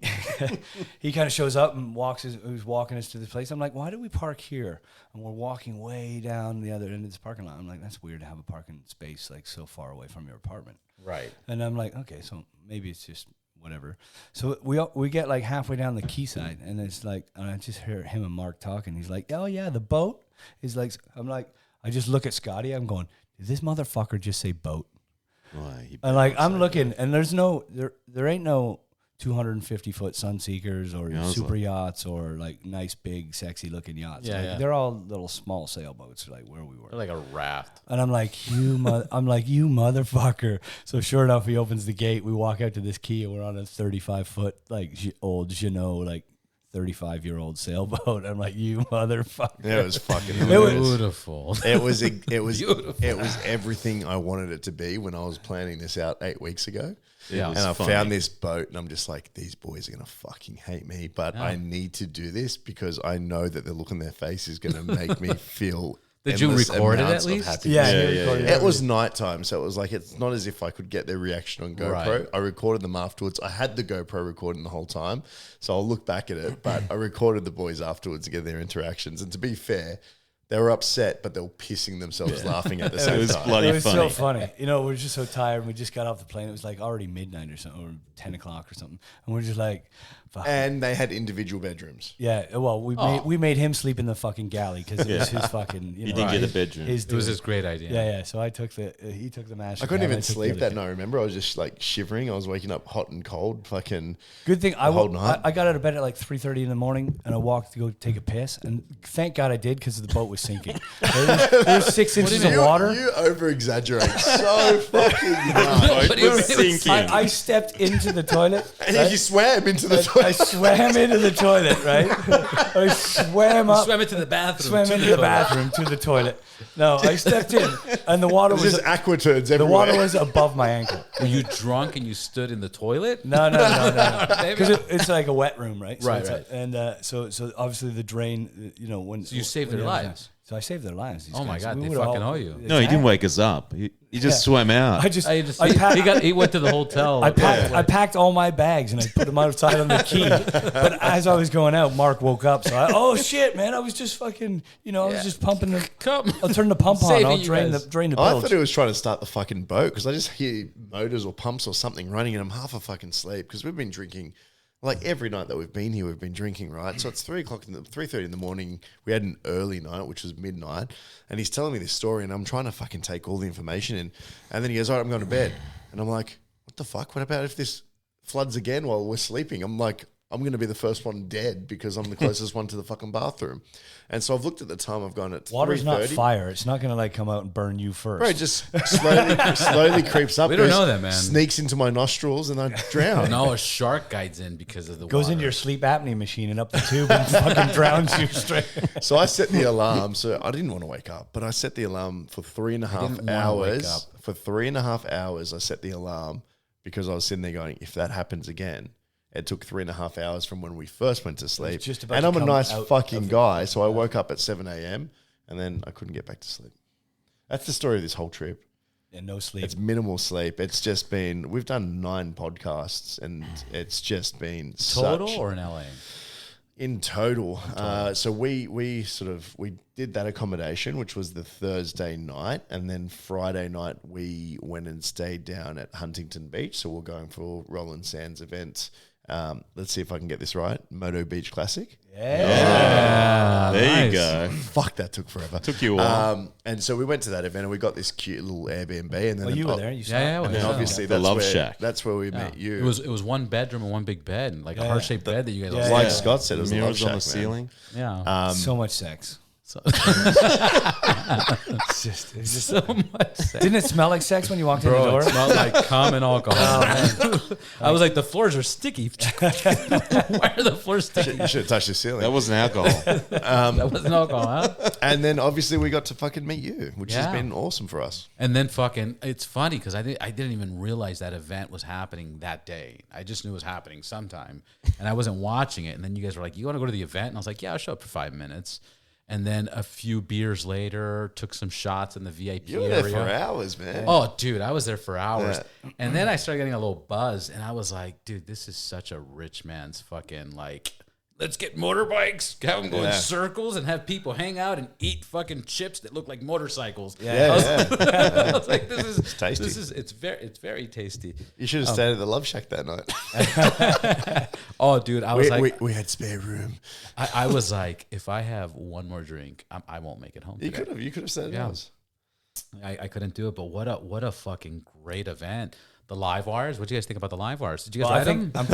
he kind of shows up and who's walking us to this place. I'm like, why do we park here? And we're walking way down the other end of this parking lot. I'm like, that's weird to have a parking space like so far away from your apartment. Right. And I'm like, okay, so maybe it's just whatever. So we get like halfway down the quayside, and it's like, and I just hear him and Mark talking. He's like, oh yeah, the boat. He's like, I'm like, I just look at Scotty. I'm going, did this motherfucker just say boat? Why, he And like, better I'm say looking, and there ain't no 250-foot Sunseekers or Yeah, I was super like- yachts or like nice, big, sexy looking yachts. Yeah, Like, yeah. they're all little small sailboats, like where we were. They're like a raft. And I'm like, you motherfucker. So sure enough, he opens the gate. We walk out to this quay, and we're on a 35-foot like old Jeanneau, like 35-year-old sailboat. I'm like, you motherfucker. Yeah, it was fucking Beautiful. It was Beautiful. it was everything I wanted it to be when I was planning this out 8 weeks ago. Yeah. was And I funny. found this boat, and I'm just like, these boys are gonna fucking hate me, but I need to do this because I know that the look on their face is gonna make me feel Did you endless record it amounts at of least? happiness. Yeah, Yeah, he yeah, recorded yeah. It was nighttime, so it was like it's not as if I could get their reaction on GoPro. Right. I recorded them afterwards. I had the GoPro recording the whole time, so I'll look back at it. But I recorded the boys afterwards to get their interactions. And to be fair, they were upset, but they were pissing themselves laughing at the same It was time. bloody It was funny. so funny. You know, we were just so tired. And we just got off the plane. It was like already midnight or something, or 10 o'clock or something. And we're just like, fuck. And they had individual bedrooms. Yeah, well, we made him sleep in the fucking galley because it was his fucking. You didn't get a bedroom. His It was dude. his great idea. Yeah. So I took he took the master. I couldn't bath, even took the sleep other that two. night. Remember, I was just like shivering. I was waking up hot and cold. Fucking Good thing whole night. I got out of bed at like 3:30 in the morning and I walked to go take a piss, and thank God I did because the boat was sinking. there was 6 inches of water. You over exaggerate so fucking much. But it was sinking. I stepped into the toilet. And you swam into the I toilet. swam into the toilet, right? I swam up, Swam into the bathroom. swam to into the the toilet. bathroom to the toilet. No, I stepped in, and the water It was was just aqua turds the everywhere. water was above my ankle. Were you drunk and you stood in the toilet? No, because it's like a wet room, right? So Right, it's right. so obviously the drain, you know, when So you saved when their you have- lives. So I saved their lives. These Oh my guys. God, We they would've fucking all- owe you. No, he didn't wake us up. He just swam out. I just I just, I packed, he went to the hotel. I packed all my bags and I put them outside on the quay. But as I was going out, Mark woke up. So oh shit, man! I was just fucking, I was just pumping the. Come. I'll turn the pump on. Saving I'll you drain guys. the I bilge. thought he was trying to start the fucking boat because I just hear motors or pumps or something running and I'm half a fucking sleep because we've been drinking. Like every night that we've been here, we've been drinking, right? So it's 3:30 in the morning. We had an early night, which was midnight, and he's telling me this story, and I'm trying to fucking take all the information in. And then he goes, "All right, I'm going to bed," and I'm like, "What the fuck? What about if this floods again while we're sleeping?" I'm like, "I'm going to be the first one dead because I'm the closest one to the fucking bathroom." And so I've looked at the time. I've gone at Water's not 3:30. fire. It's not going to like come out and burn you first. Bro, it just slowly creeps up. We don't goes- know that, man. Sneaks into my nostrils and I drown. No, a shark guides in because of the Goes water. into your sleep apnea machine and up the tube and fucking drowns you straight. So I set the alarm. So I didn't want to wake up, but I set the alarm for 3.5 didn't wanna wake hours. up. For 3.5 hours, I set the alarm because I was sitting there going, if that happens again, it took 3.5 hours from when we first went to sleep. just about And to I'm a come nice out fucking of guy. So I woke up at 7 a.m. and then I couldn't get back to sleep. That's the story of this whole trip. And no sleep. It's minimal sleep. It's just been, we've done 9 podcasts and it's just been total such, or in LA? in total. So we did that accommodation, which was the Thursday night, and then Friday night we went and stayed down at Huntington Beach. So we're going for Roland Sands event. Let's see if I can get this right. Moto Beach Classic. There nice. you go. Fuck, that took forever. Took you a while. And so we went to that event and we got this cute little Airbnb. And then Oh, you were there. You saw Yeah, And then Yeah. obviously The that's Love where, Shack. That's where we met you. It was one bedroom and one big bed, like a Yeah. heart shaped bed that you guys. Yeah, all like slept Scott said, it was a Love Mirrors on Shack, the man. ceiling. in. Yeah. so much sex. So, It's just so much sex. didn't it smell like sex when you walked in the Bro, door? it smelled like common alcohol. I was like, the floors are sticky. Why are the floors sticky? You should have touched the ceiling. That wasn't alcohol. That wasn't alcohol, huh? And then obviously we got to fucking meet you, which has Yeah. been awesome for us. And then fucking, it's funny because I didn't even realize that event was happening that day. I just knew it was happening sometime, and I wasn't watching it. And then you guys were like, "You want to go to the event?" And I was like, "Yeah, I'll show up for 5 minutes." And then a few beers later, took some shots in the VIP You were area. there for hours, man. Oh, dude, I was there for hours. And then I started getting a little buzz, and I was like, dude, this is such a rich man's fucking, like, let's get motorbikes, have them go in circles, and have people hang out and eat fucking chips that look like motorcycles. Yeah, I was like, this is tasty. it's very tasty. You should have stayed at the Love Shack that night. Oh, dude, I was we had spare room. I was like, if I have one more drink, I won't make it home. You today. could have stayed at Yeah. ours. I couldn't do it, but what a fucking great event. The live wires. What do you guys think about the live wires? Did you guys Well, I ride think them?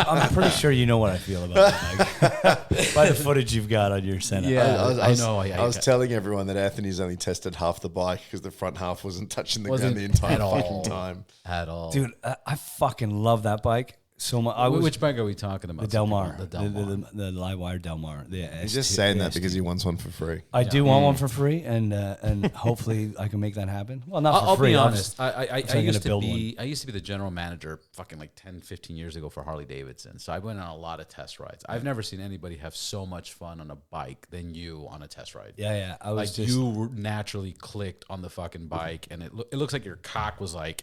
I'm pretty sure you know what I feel about it, Mike. By the footage you've got on your setup. Yeah. I was know. I was telling everyone that Anthony's only tested half the bike because the front half wasn't touching the Wasn't ground the entire at all. fucking time. At all. Dude, I fucking love that bike. so much. Which bike are we talking about? The Del Mar, The Del Mar. the live wire Del Mar. He's just saying that because he wants one for free. I do want one for free, and hopefully I can make that happen. Well, not for I'll free. be honest. I used to build be the general manager fucking like 10, 15 years ago for Harley Davidson. So I went on a lot of test rides. I've never seen anybody have so much fun on a bike than you on a test ride. Yeah. I was like you naturally clicked on the fucking bike, and it looks like your cock was like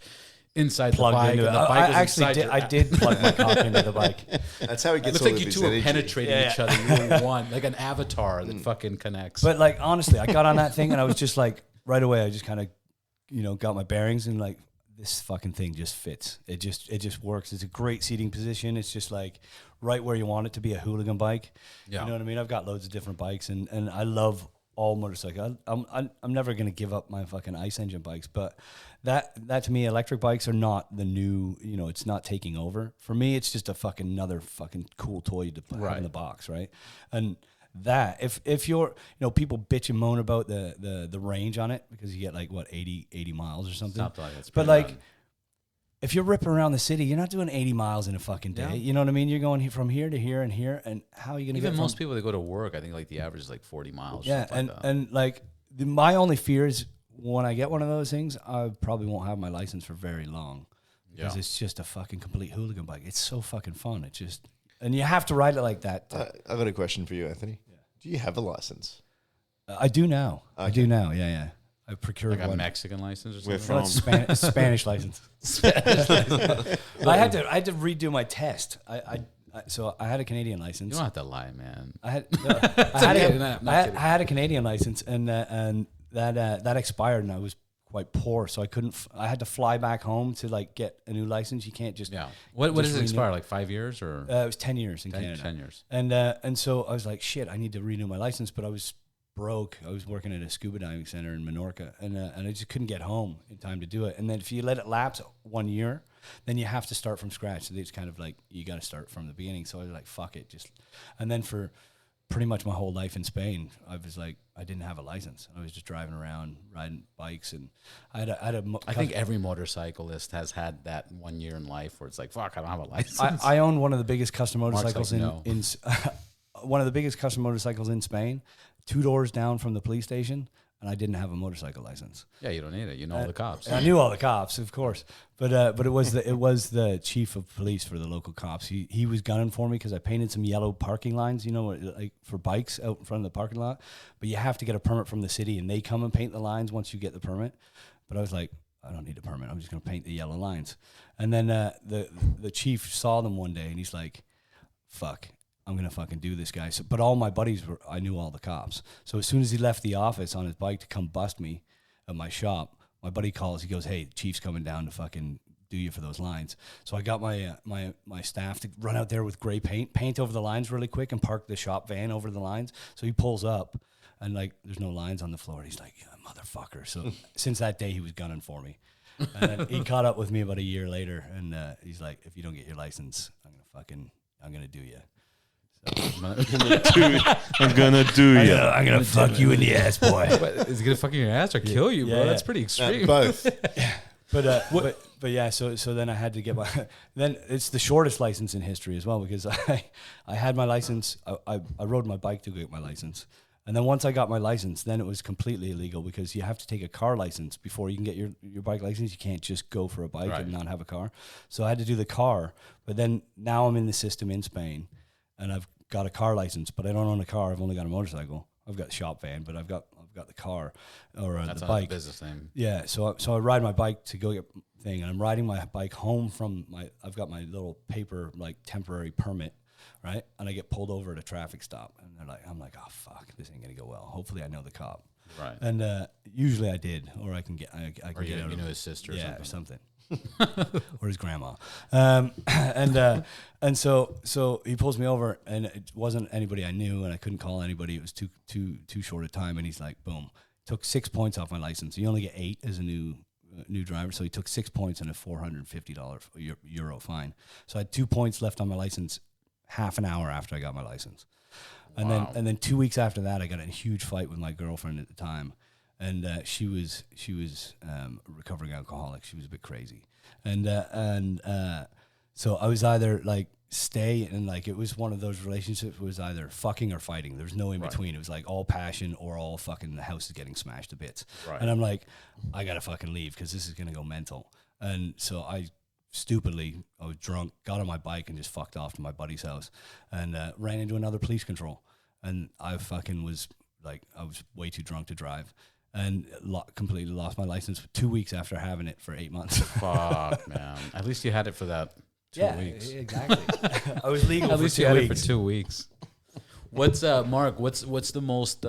inside the bike. Into and it. the bike was actually did. I did plug my cock into the bike. That's how he It gets looks all like of you his two are energy. penetrating each other. You were one, like an avatar that fucking connects. But like honestly, I got on that thing and I was just like right away. I just kind of got my bearings and like this fucking thing just fits. It just works. It's a great seating position. It's just like right where you want it to be, a hooligan bike. Yeah. You know what I mean? I've got loads of different bikes and I love all motorcycles. I'm never gonna give up my fucking ice engine bikes, but that to me, electric bikes are not the new. It's not taking over. For me, it's just a fucking another fucking cool toy to have in the box, right? And that if you're people bitch and moan about the range on it because you get like what 80 miles or something. But like if you're ripping around the city, you're not doing 80 miles in a fucking day. Yeah. You know what I mean? You're going from here to here and here, and how are you going to get even most people that go to work, I think like the average is like 40 miles. Yeah, and like my only fear is when I get one of those things, I probably won't have my license for very long because it's just a fucking complete hooligan bike. It's so fucking fun. It's just, and you have to ride it like that. I've got a question for you, Anthony. Yeah. Do you have a license? I do now. Okay. I do now. Yeah. I procured like a one. Mexican license or something. We're from Spanish license. Spanish license. I had to redo my test. So I had a Canadian license. You don't have to lie, man. I had a Canadian license, and that expired, and I was quite poor, so I couldn't. I had to fly back home to like get a new license. You can't just What does it expire? Like 5 years or? It was 10 years in Canada. 10 years. And so I was like, shit, I need to renew my license, but I was broke. I was working at a scuba diving center in Menorca, and I just couldn't get home in time to do it. And then if you let it lapse 1 year, then you have to start from scratch. So it's kind of like you got to start from the beginning. So I was like, fuck it, and then for pretty much my whole life in Spain, I was like, I didn't have a license. I was just driving around, riding bikes, and I think every motorcyclist has had that 1 year in life where it's like, fuck, I don't have a license. I own one of the biggest custom motorcycles like, in one of the biggest custom motorcycles in Spain, 2 doors down from the police station, and I didn't have a motorcycle license. Yeah, you don't need it. You know all the cops. I knew all the cops, of course, but it was the chief of police for the local cops. He was gunning for me because I painted some yellow parking lines, like for bikes out in front of the parking lot. But you have to get a permit from the city, and they come and paint the lines once you get the permit. But I was like, I don't need a permit. I'm just going to paint the yellow lines. And then the chief saw them one day, and he's like, fuck, I'm going to fucking do this, guy. So, but all my buddies I knew all the cops. So as soon as he left the office on his bike to come bust me at my shop, my buddy calls. He goes, hey, the chief's coming down to fucking do you for those lines. So I got my staff to run out there with gray paint over the lines really quick, and park the shop van over the lines. So he pulls up, and like there's no lines on the floor. He's like, yeah, motherfucker. So since that day, he was gunning for me. And then he caught up with me about a year later, and he's like, if you don't get your license, I'm gonna do you. I'm gonna do you. I'm gonna fuck you in the ass, boy. Is it gonna fuck you in your ass or kill you, bro? Yeah. That's pretty extreme. Both. But yeah, so then I had to get then it's the shortest license in history as well, because I had my license. I rode my bike to get my license, and then once I got my license, then it was completely illegal because you have to take a car license before you can get your bike license. You can't just go for a bike and not have a car. So I had to do the car, but then now I'm in the system in Spain, and I've got a car license, but I don't own a car. I've only got a motorcycle. I've got a shop van, but I've got the car or That's the bike. Business name. Yeah, so I ride my bike to go get thing, and I'm riding my bike home from I've got my little paper like temporary permit, right? And I get pulled over at a traffic stop, and I'm like, oh fuck, this ain't gonna go well. Hopefully, I know the cop. Right. And usually I did, or I can get I can or get out. You know his sister, or or something. Or his grandma, and so he pulls me over, and it wasn't anybody I knew, and I couldn't call anybody. It was too short a time, and he's like, boom, took 6 points off my license. You only get 8 as a new driver, so he took 6 points and a $450 euro fine. So I had 2 points left on my license half an hour after I got my license, and then 2 weeks after that, I got in a huge fight with my girlfriend at the time. And she was recovering alcoholic. She was a bit crazy, and So I was either like stay and like it was one of those relationships was either fucking or fighting. There's no in between. It was like all passion or all fucking the house is getting smashed to bits. Right. And I'm like, I gotta fucking leave because this is gonna go mental. And so I was drunk, got on my bike and just fucked off to my buddy's house and ran into another police control. And I fucking was like, I was way too drunk to drive and completely lost my license 2 weeks after having it for 8 months. Fuck, man. At least you had it for that 2 weeks. Exactly. I was legal At for least 2 you had weeks. it for 2 weeks. What's Mark? What's the most?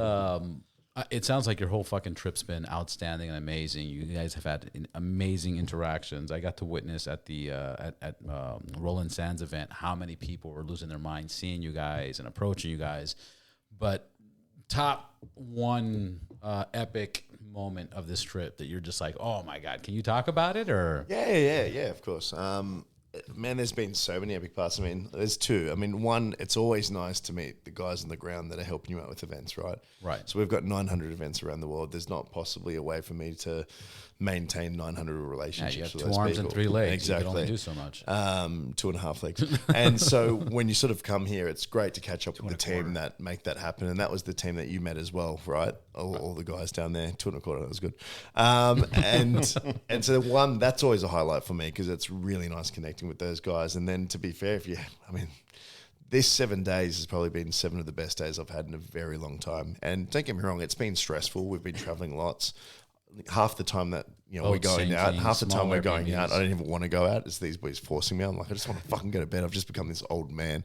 It sounds like your whole fucking trip's been outstanding and amazing. You guys have had amazing interactions. I got to witness at the Roland Sands event how many people were losing their minds seeing you guys and approaching you guys. But top one epic moment of this trip that you're just like, oh my God, can you talk about it? Or Yeah, of course. Man, there's been so many epic parts. I mean, there's two. I mean, one, it's always nice to meet the guys on the ground that are helping you out with events, right? Right. So we've got 900 events around the world. There's not possibly a way for me to maintain 900 relationships you have with 2 those arms people. and 3 legs. Exactly. You can only do so much. 2.5 legs. And so when you sort of come here, it's great to catch up with the team that make that happen. And that was the team that you met as well, right? All the guys down there, 2.25, that was good. And so one, that's always a highlight for me because it's really nice connecting with those guys. And then to be fair, this 7 days has probably been 7 of the best days I've had in a very long time. And don't get me wrong, it's been stressful. We've been traveling lots. Half the time that we're going out, half the time we're going out, I don't even want to go out. It's these boys forcing me. I'm like, I just want to fucking go to bed. I've just become this old man.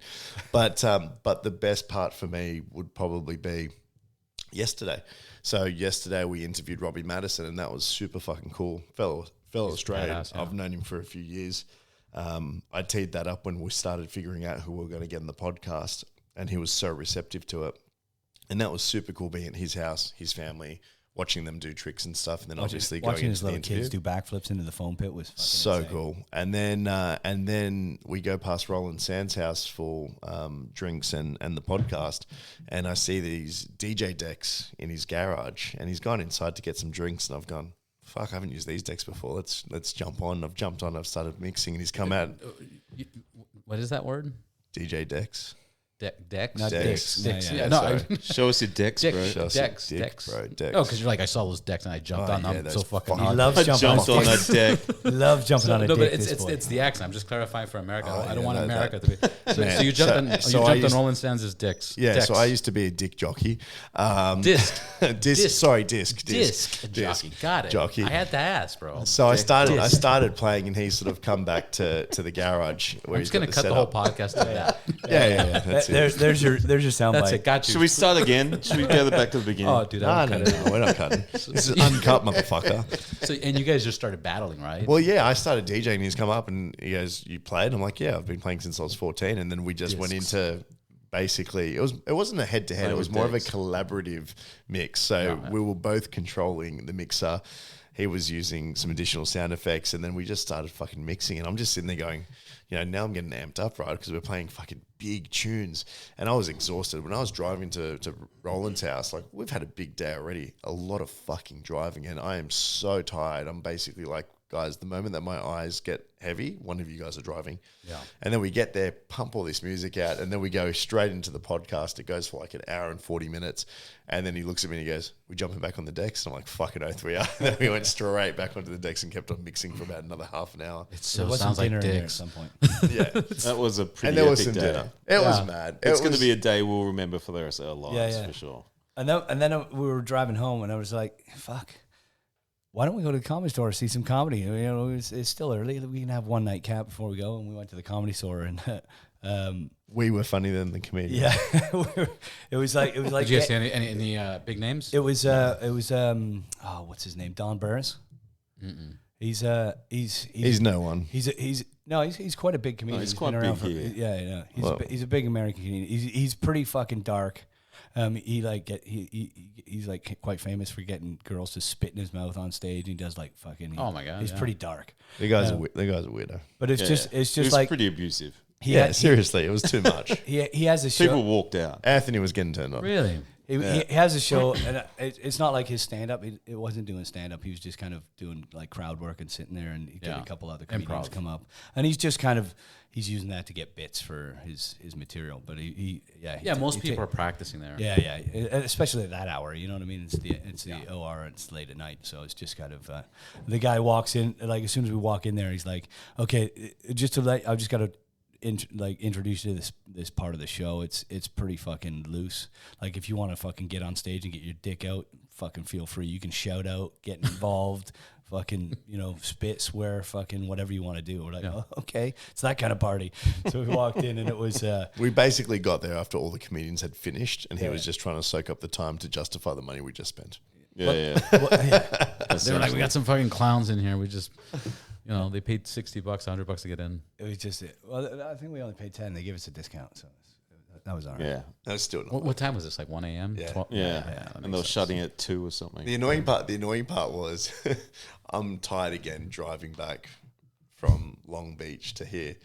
But the best part for me would probably be yesterday. So yesterday we interviewed Robbie Madison, and that was super fucking cool. Fellow Australian. badass, yeah. I've known him for a few years. I teed that up when we started figuring out who we were going to get in the podcast, and he was so receptive to it. And that was super cool being at his house, his family, watching them do tricks and stuff, and then obviously going watching into his the little interview. kids do backflips into the foam pit was fucking So insane. cool. And then we go past Roland Sands' house for drinks and the podcast, and I see these DJ decks in his garage, and he's gone inside to get some drinks, and I've gone, fuck, I haven't used these decks before. Let's jump on. I've jumped on. I've started mixing, and he's come out. What is that word? DJ decks. Decks? Not Decks. dicks. Yeah, sorry. Show us your decks, bro. Show us Decks, your dick, decks. bro. Decks. Oh, because you're like, I saw those decks and I jumped Oh, on yeah, them those so fucking fucking- hard. He loves I jumping jumped on that deck. He loves jumping on a No, dick. but this boy. it's the accent. I'm just clarifying for America. Oh, I don't yeah, want no, America to be. So, Man, so you jumped so- on. so you I jumped used- on Roland Sands' decks. Yeah, decks. so I used to be a dick jockey. Disc. Disc. jockey. Got it. Jockey. I had to ask, bro. So I started playing, and he sort of come back to the garage where I'm he's just gonna cut the whole podcast to that. Yeah, that's it. There's your soundbite. That's it. Got you. Should we start again? Should we go back to the beginning? Oh, dude, No, I no, would cut it. no, we're not cutting. This is uncut, motherfucker. So, and you guys just started battling, right? Well, yeah, I started DJing, and he's come up, and he goes, "You played?" I'm like, "Yeah, I've been playing since I was 14," and then we just went into. Basically, it wasn't a head to head. It was more of a collaborative mix. So we were both controlling the mixer. He was using some additional sound effects, and then we just started fucking mixing. And I'm just sitting there going, now I'm getting amped up, right? Because we're playing fucking big tunes, and I was exhausted when I was driving to Roland's house. Like, we've had a big day already, a lot of fucking driving, and I am so tired. I'm basically like, guys, the moment that my eyes get heavy, one of you guys are driving. Yeah. And then we get there, pump all this music out, and then we go straight into the podcast. It goes for like an hour and 40 minutes. And then he looks at me and he goes, "We jumping back on the decks?" And I'm like, fucking oath we are. And then we went straight back onto the decks and kept on mixing for about another half an hour. It so There was sounds some like dinner in there at dicks. some point. Yeah. That was a pretty And there was epic some day. dinner. It was mad. It's going to be a day we'll remember for the rest of our lives, Yeah. for sure. And then we were driving home, and I was like, "Fuck, why don't we go to the comedy store see some comedy? It's still early. We can have one night cap before we go." And we went to the comedy store, and We were funnier than the comedian. yeah, it was like Did you guys see any big names? it was what's his name? Don Burns. He's He's no one. He's quite a big comedian. he's He's quite been around big here. Yeah. Well- He's a big American comedian. He's pretty fucking dark. He's like quite famous for getting girls to spit in his mouth on stage. He does like fucking. Oh my God, he's yeah. pretty dark. The guy's a weirdo. But it's Yeah, just He was like pretty abusive. Seriously, it was too much. He has a show. People walked out. Anthony was getting turned on. Really? He has a show, and it's not like his stand-up. It wasn't doing stand-up. He was just kind of doing like crowd work and sitting there, and he did a couple other comedians come up. And he's just kind of, he's using that to get bits for his material. But most people are practicing there. Yeah, especially at that hour. You know what I mean? It's the OR, and it's late at night, so it's just kind of the guy walks in, like as soon as we walk in there, he's like, okay, just to I've just got to introduce you to this part of the show. It's pretty fucking loose. Like if you want to fucking get on stage and get your dick out, fucking feel free. You can shout out, get involved, fucking, spit, swear, fucking whatever you want to do. We're like, oh, okay, it's that kind of party. So we walked in and it was. We basically got there after all the comedians had finished, and he was just trying to soak up the time to justify the money we just spent. They were like, we got some fucking clowns in here. We just. They paid $60, $100 to get in. It was just, I think we only paid 10. They gave us a discount, so that was all right. Yeah, that's still not. What time was this? Like 1 a.m. Yeah. And they were shutting at 2 or something. The annoying part was, I'm tired again driving back from Long Beach to here,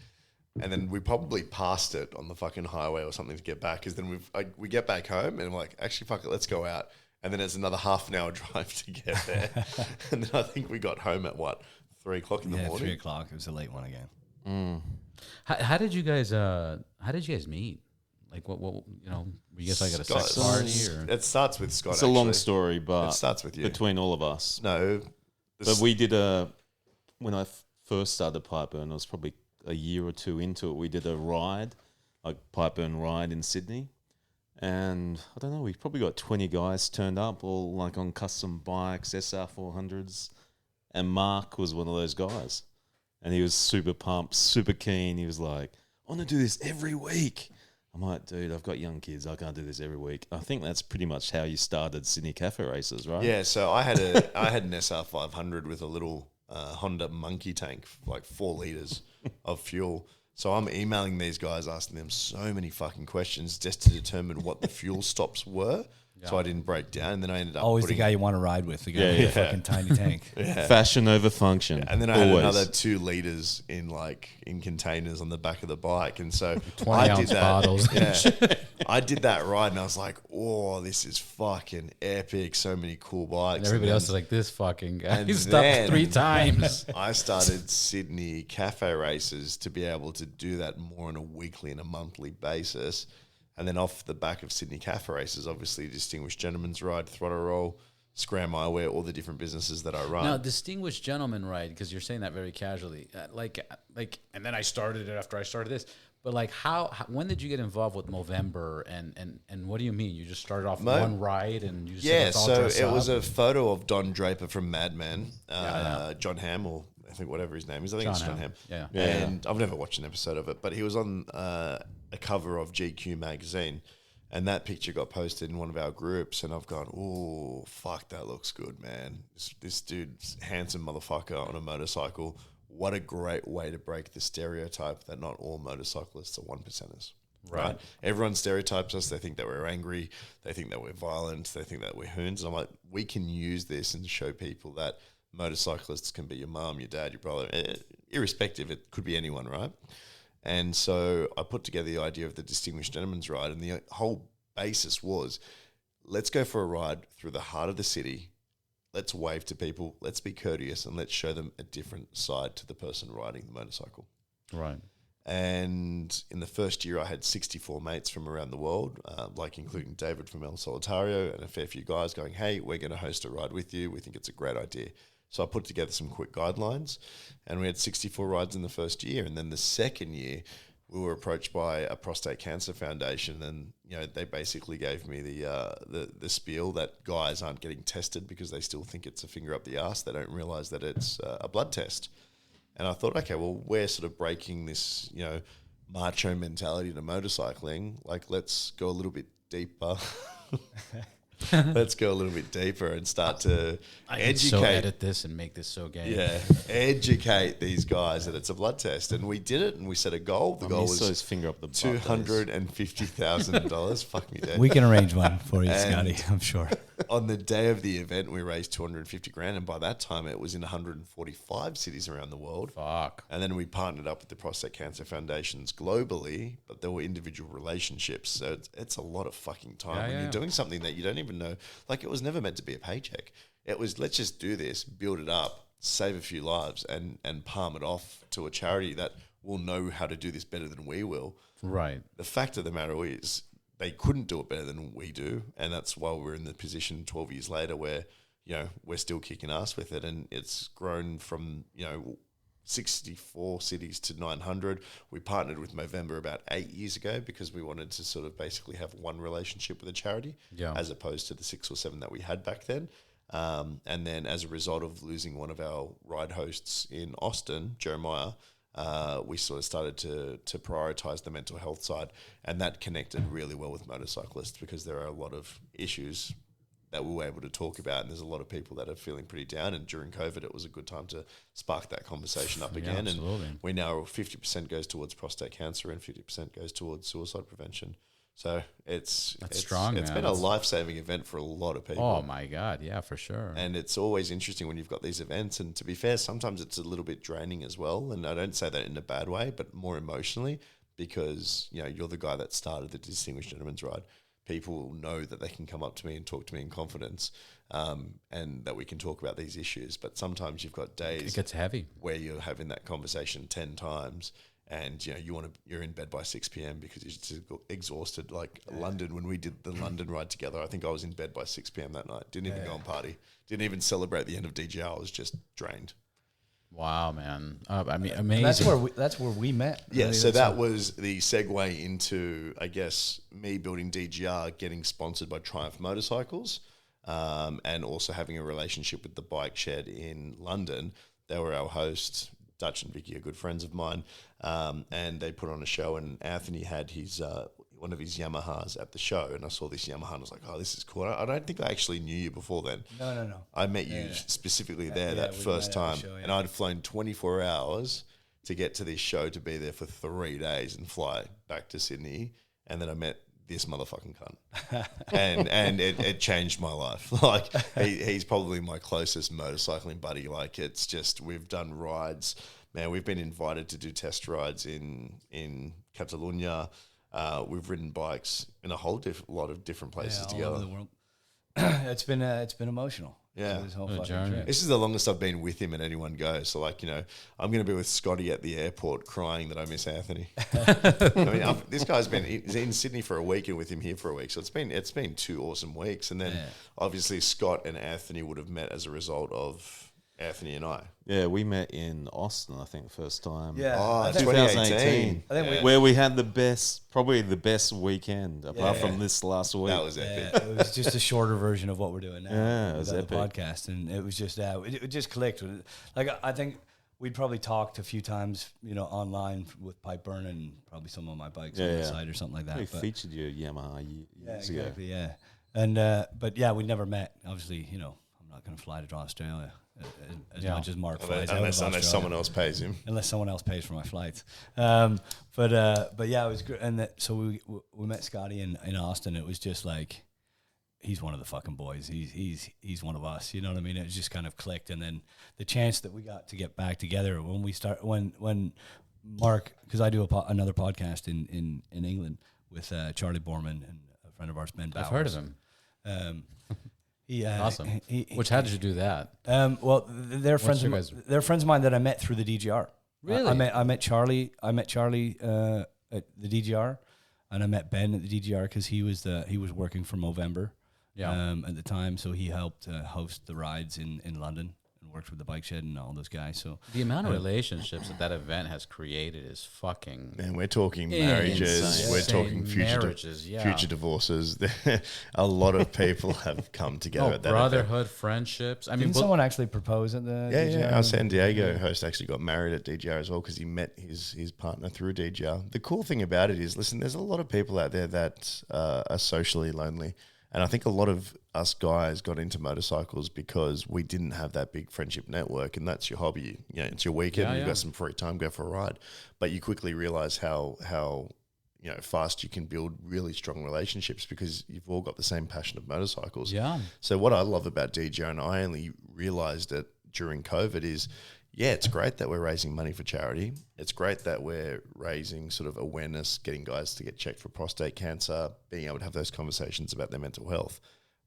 and then we probably passed it on the fucking highway or something to get back. Because then we get back home and I'm like, actually, fuck it, let's go out. And then it's another half an hour drive to get there, and then I think we got home at 3 o'clock in the morning. 3 o'clock. It was a late one again. How did you guys meet? Like what were you guys like at a sex party? Or? It starts with Scott. It's a long story, but it starts with you. Between all of us. No. But we did when I first started Pipeburn, I was probably a year or two into it, we did a ride, like Pipeburn ride in Sydney. And I don't know, we probably got 20 guys turned up, all like on custom bikes, SR400s. And Mark was one of those guys. And he was super pumped, super keen. He was like, I want to do this every week. I'm like, dude, I've got young kids. I can't do this every week. I think that's pretty much how you started Sydney Cafe Races, right? Yeah, so I had an SR500 with a little Honda monkey tank, like 4 liters of fuel. So I'm emailing these guys, asking them so many fucking questions just to determine what the fuel stops were. Yeah. So I didn't break down, and then I ended up always the guy you want to ride with, the guy with the fucking tiny tank. Fashion over function. And then I had another 2 liters in containers on the back of the bike, and so 20-ounce bottles. I did that ride, and I was like, "Oh, this is fucking epic! So many cool bikes." And everybody else is like, "This fucking guy." He stopped 3 times. I started Sydney Cafe Races to be able to do that more on a weekly and a monthly basis. And then off the back of Sydney Cafe Races, obviously Distinguished Gentleman's Ride, Throttle Roll, Scram Eyewear, all the different businesses that I run. Now, Distinguished Gentleman Ride, because you're saying that very casually, and then I started it after I started this. But how when did you get involved with Movember, and what do you mean? You just started off one ride and you just said, so it was a photo of Don Draper from Mad Men, John Hamm, or I think whatever his name is. I think it's John Hamm. Yeah. And I've never watched an episode of it, but he was on a cover of GQ magazine, and that picture got posted in one of our groups, and I've gone, oh, fuck, that looks good, man. This dude's handsome motherfucker on a motorcycle. What a great way to break the stereotype that not all motorcyclists are 1%ers. Right? Everyone stereotypes us. They think that we're angry. They think that we're violent. They think that we're hoons. And I'm like, we can use this and show people that motorcyclists can be your mom, your dad, your brother, irrespective. It could be anyone, right? And so I put together the idea of the Distinguished Gentleman's Ride, and the whole basis was, let's go for a ride through the heart of the city. Let's wave to people. Let's be courteous, and let's show them a different side to the person riding the motorcycle. Right. And in the first year, I had 64 mates from around the world, including David from El Solitario and a fair few guys going, hey, we're going to host a ride with you. We think it's a great idea. So I put together some quick guidelines, and we had 64 rides in the first year. And then the second year, we were approached by a prostate cancer foundation, and they basically gave me the spiel that guys aren't getting tested because they still think it's a finger up the arse. They don't realize that it's a blood test. And I thought, okay, well, we're sort of breaking this, macho mentality to motorcycling. Let's go a little bit deeper. let's go a little bit deeper and start to So edit this and make this so gay. Yeah, educate these guys that it's a blood test, and we did it, and we set a goal. The goal was his finger up the $250,000. Fuck me dead. We can arrange one for you, Scotty. I'm sure. On the day of the event, we raised 250 grand, and by that time, it was in 145 cities around the world. Fuck. And then we partnered up with the prostate cancer foundations globally, but there were individual relationships, so it's a lot of fucking time when you're doing something that you don't even know. Like, it was never meant to be a paycheck. It was, let's just do this, build it up, save a few lives, and palm it off to a charity that will know how to do this better than we will. Right. The fact of the matter is they couldn't do it better than we do, and that's why we're in the position 12 years later where, we're still kicking ass with it, and it's grown from, 64 cities to 900. We partnered with Movember about 8 years ago because we wanted to sort of basically have one relationship with a charity as opposed to the 6 or 7 that we had back then. And then as a result of losing one of our ride hosts in Austin, Jeremiah, we sort of started to prioritize the mental health side, and that connected really well with motorcyclists because there are a lot of issues that we were able to talk about, and there's a lot of people that are feeling pretty down, and during COVID it was a good time to spark that conversation up again. Absolutely. And we now 50% goes towards prostate cancer and 50% goes towards suicide prevention. So it's strong. It's been a life-saving event for a lot of people. Oh my God, yeah, for sure. And it's always interesting when you've got these events, and to be fair, sometimes it's a little bit draining as well, and I don't say that in a bad way, but more emotionally, because you're the guy that started the Distinguished Gentleman's Ride. People know that they can come up to me and talk to me in confidence, and that we can talk about these issues. But sometimes you've got days it gets heavy where you're having that conversation 10 times, and you're in bed by 6 p.m. because you're just exhausted. Like London, when we did the London ride together, I think I was in bed by 6 p.m. that night. Didn't even go and party. Didn't even celebrate the end of DJR. I was just drained. Wow, man. I mean, amazing. That's where we met. Yeah, Really, so that was the segue into, I guess, me building DGR, getting sponsored by Triumph Motorcycles, and also having a relationship with the Bike Shed in London. They were our hosts. Dutch and Vicky are good friends of mine, and they put on a show, and Anthony had his one of his Yamahas at the show, and I saw this Yamaha and I was like, oh, this is cool. I don't think I actually knew you before then. No. I met you specifically there that first time, and I'd flown 24 hours to get to this show to be there for 3 days and fly back to Sydney, and then I met this motherfucking cunt. and it changed my life. Like, he's probably my closest motorcycling buddy. Like, it's just, we've done rides. Man, we've been invited to do test rides in Catalonia. We've ridden bikes in a whole lot of different places together. All over the world. It's been emotional. Yeah. This whole fucking trip. This is the longest I've been with him at any one go. So, like, I'm going to be with Scotty at the airport crying that I miss Anthony. I mean, this guy's been in Sydney for a week and with him here for a week. So it's been 2 awesome weeks. And then obviously Scott and Anthony would have met as a result of Anthony and I. Yeah, we met in Austin, I think, first time. Yeah. Oh, 2018. I think where we had probably the best weekend, apart from this last week. That was epic. Yeah, it was just a shorter version of what we're doing now. Yeah, it was the epic. podcast, and it was just it just clicked. Like, I think we'd probably talked a few times, online with Pipeburn and probably some of my bikes on the side or something like that. We featured your Yamaha years ago. Exactly, yeah. And but we never met. Obviously, I'm not going to fly to Australia as much as Mark flies unless someone else pays him. Unless someone else pays for my flights. But yeah, it was good. And so we met Scotty in Austin. It was just like, he's one of the fucking boys. He's one of us. You know what I mean? It just kind of clicked. And then the chance that we got to get back together when Mark, because I do another podcast in England with Charlie Borman and a friend of ours, Ben Bowers. I've heard of him. Awesome. How did you do that? Well, they're friends of mine that I met through the DGR. Really? I met Charlie at the DGR, and I met Ben at the DGR because he was working for Movember at the time, so he helped host the rides in London and worked with the Bike Shed and all those guys. So the amount of relationships that event has created is fucking. Man, we're talking marriages. Insane. We're talking future divorces. A lot of people have come together at that brotherhood, event. friendships. Didn't someone actually propose at the DGR? Yeah. Our San Diego host actually got married at DGR as well because he met his partner through DGR. The cool thing about it is, listen, there's a lot of people out there that are socially lonely. And I think a lot of us guys got into motorcycles because we didn't have that big friendship network, and that's your hobby. You know, it's your weekend, you've got some free time, go for a ride. But you quickly realize how you know, fast you can build really strong relationships because you've all got the same passion of motorcycles. Yeah. So what I love about DGR, and I only realized it during COVID, is it's great that we're raising money for charity. It's great that we're raising sort of awareness, getting guys to get checked for prostate cancer, being able to have those conversations about their mental health.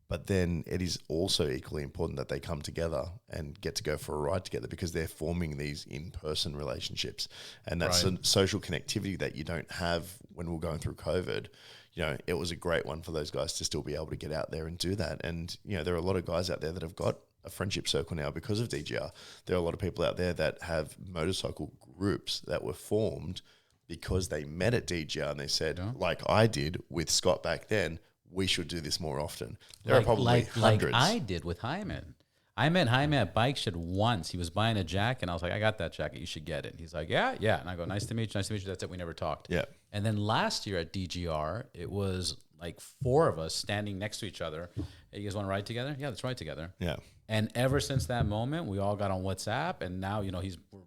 But then it is also equally important that they come together and get to go for a ride together because they're forming these in-person relationships. And that's a social connectivity that you don't have when we're going through COVID. You know, it was a great one for those guys to still be able to get out there and do that. And, you know, there are a lot of guys out there that have got a friendship circle now because of DGR. There are a lot of people out there that have motorcycle groups that were formed because they met at DGR and they said, like I did with Scott back then, we should do this more often. There are probably hundreds. Like I did with Hyman. I met Hyman at Bike Shed once. He was buying a jacket, and I was like, I got that jacket. You should get it. He's like, yeah. And I go, nice to meet you. That's it. We never talked. Yeah. And then last year at DGR, it was like 4 of us standing next to each other. Hey, you guys want to ride together? Yeah, let's ride together. Yeah. And ever since that moment, we all got on WhatsApp, and now, you know,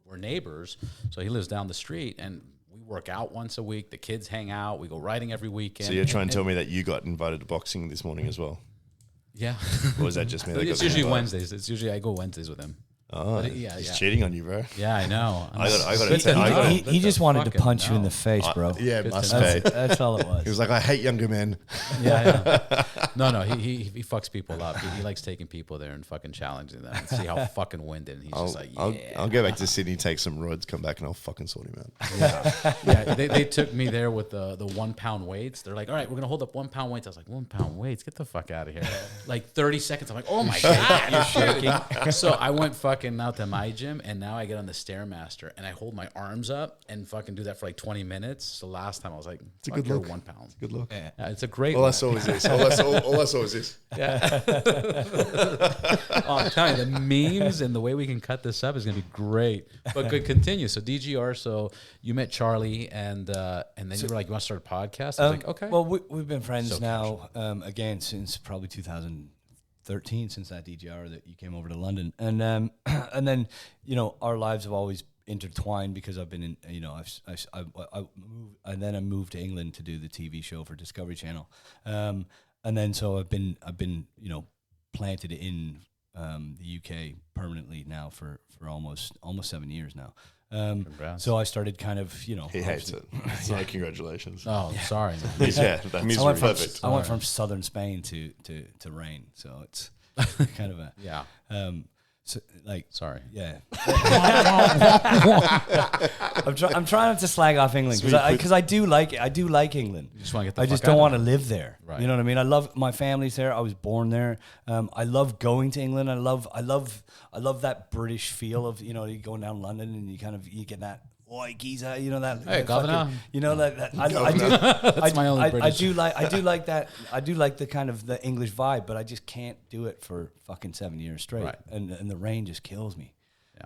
we're neighbors. So he lives down the street, and we work out once a week. The kids hang out. We go riding every weekend. So you're trying to tell me that you got invited to boxing this morning as well? Yeah. Or was that just me? It's usually Wednesdays. I go Wednesdays with him. Oh, he's cheating on you, bro. Yeah, I know. He just wanted to punch you in the face, bro. Yeah, must be. That's all it was. He was like, I hate younger men. Yeah. No, he fucks people up. He likes taking people there and fucking challenging them and see how fucking winded. And he's just like, I'll go back to Sydney, take some roids, come back, and I'll fucking sort him out. Yeah. They took me there with the 1 pound weights. They're like, all right, we're gonna hold up 1 pound weights. I was like, 1 pound weights? Get the fuck out of here. Like 30 seconds. I'm like, oh my god, you're shaking. So I went fucking out to my gym, and now I get on the Stairmaster and I hold my arms up and fucking do that for like 20 minutes. So last time I was like, it's a good look. 1 pound. It's a good look. Yeah, it's a great all look. I saw was this. All I saw was this. Yeah. I'm telling you, the memes and the way we can cut this up is gonna be great. But good, continue. So DGR. So you met Charlie, and then you were like, you want to start a podcast? I was like, okay. Well, we've been friends now again since probably 2013, since that DGR that you came over to London, and then, you know, our lives have always intertwined because I've been in, you know, I moved to England to do the TV show for Discovery Channel, and then so I've been you know, planted in the UK permanently now for almost 7 years now. So I started kind of, you know, he hates it. It's like, congratulations. Oh, sorry. Yeah, that's perfect. I went from southern Spain to rain, so it's kind of a So, like, sorry. Yeah. I'm trying not to slag off England because I do like England. You just want to get the I just fuck don't out want of to live there. Right. You know what I mean? I love my family's there. I was born there. I love going to England. I love that British feel of, you know, you going down London and you get that. Oi, geezer, you know that. Hey, governor. You know that. I do like that. I do like the kind of the English vibe, but I just can't do it for fucking 7 years straight. Right. And the rain just kills me. Yeah.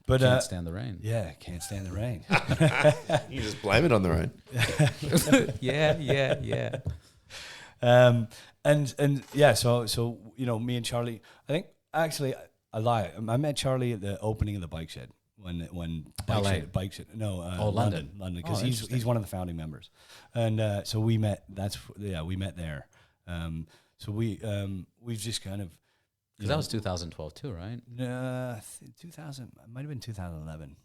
But can't stand the rain. Yeah, can't stand the rain. You just blame it on the rain. Yeah. And yeah, so you know, me and Charlie. I think actually I lie. I met Charlie at the opening of the Bike Shed. When Bike Shed, London, because he's one of the founding members, and so we met. We met there. So we've just kind of, because that was 2012 too, right? 2000 it might have been 2011.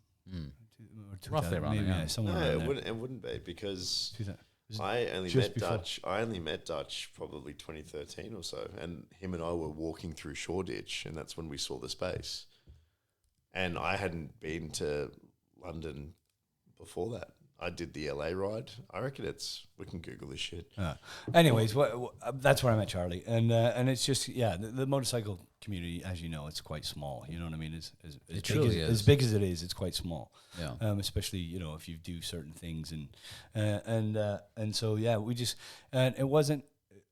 Roughly around maybe, there. Yeah, somewhere No, around there. it wouldn't be because I only met Dutch probably 2013 or so, and him and I were walking through Shoreditch, and that's when we saw the space. And I hadn't been to London before that. I did the LA ride. I reckon we can Google this shit. Anyways, that's where I met Charlie. And it's just, the motorcycle community, as you know, it's quite small. You know what I mean? As big as it is, it's quite small. Yeah. Especially, you know, if you do certain things. And so, we just, and it wasn't,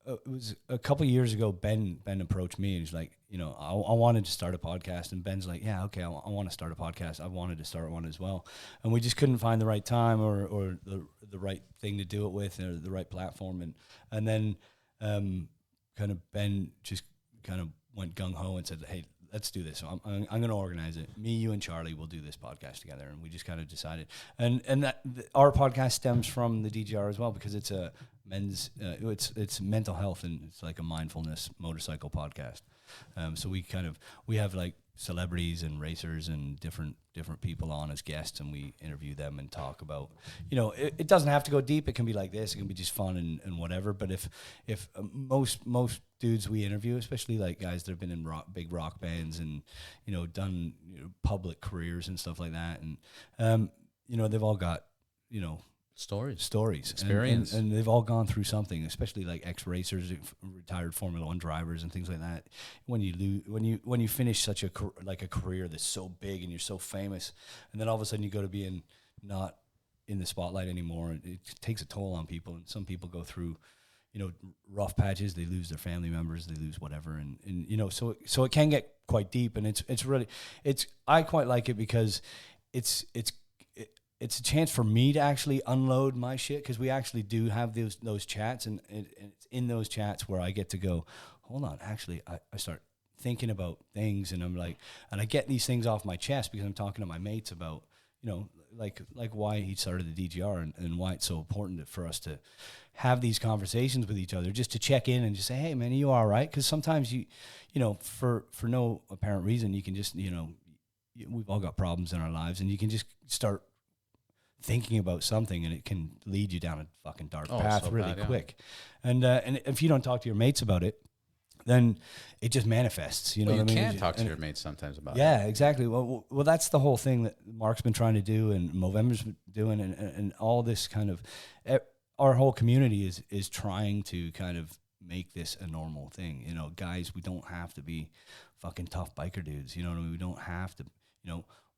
it was a couple of years ago, Ben approached me and he's like, you know, I wanted to start a podcast. And Ben's like, yeah, okay, I want to start a podcast. I wanted to start one as well. And we just couldn't find the right time or the right thing to do it with or the right platform. And then Ben just kind of went gung ho and said, "Hey, let's do this. So I'm going to organize it. Me, you, and Charlie will do this podcast together." And we just kind of decided. And that our podcast stems from the DGR as well, because it's a men's, it's mental health, and it's like a mindfulness motorcycle podcast. So we have like celebrities and racers and different people on as guests, and we interview them and talk about, it doesn't have to go deep. It can be like this. It can be just fun and whatever. But if most dudes we interview, especially like guys that have been in big rock bands and, done public careers and stuff like that. And, they've all got, stories, experience, and they've all gone through something, especially like ex-racers, retired Formula One drivers, and things like that. When you finish such a career that's so big and you're so famous, and then all of a sudden you go to being not in the spotlight anymore, it takes a toll on people. And some people go through, rough patches. They lose their family members, they lose whatever, and so it can get quite deep. And it's really I quite like it because it's a chance for me to actually unload my shit, because we actually do have those chats, and it's in those chats where I get to go, hold on, actually, I start thinking about things, and I'm like, and I get these things off my chest because I'm talking to my mates about, like why he started the DGR and why it's so important for us to have these conversations with each other, just to check in and just say, hey, man, are you all right? Because sometimes for no apparent reason, you can just, we've all got problems in our lives, and you can just start thinking about something, and it can lead you down a fucking dark path so really quick. And if you don't talk to your mates about it, then it just manifests. You know what I mean? You can talk to your mates sometimes about it. Yeah, exactly. Well, that's the whole thing that Mark's been trying to do, and Movember's been doing, and all this kind of, our whole community is trying to kind of make this a normal thing. Guys, we don't have to be fucking tough biker dudes. You know what I mean? We don't have to,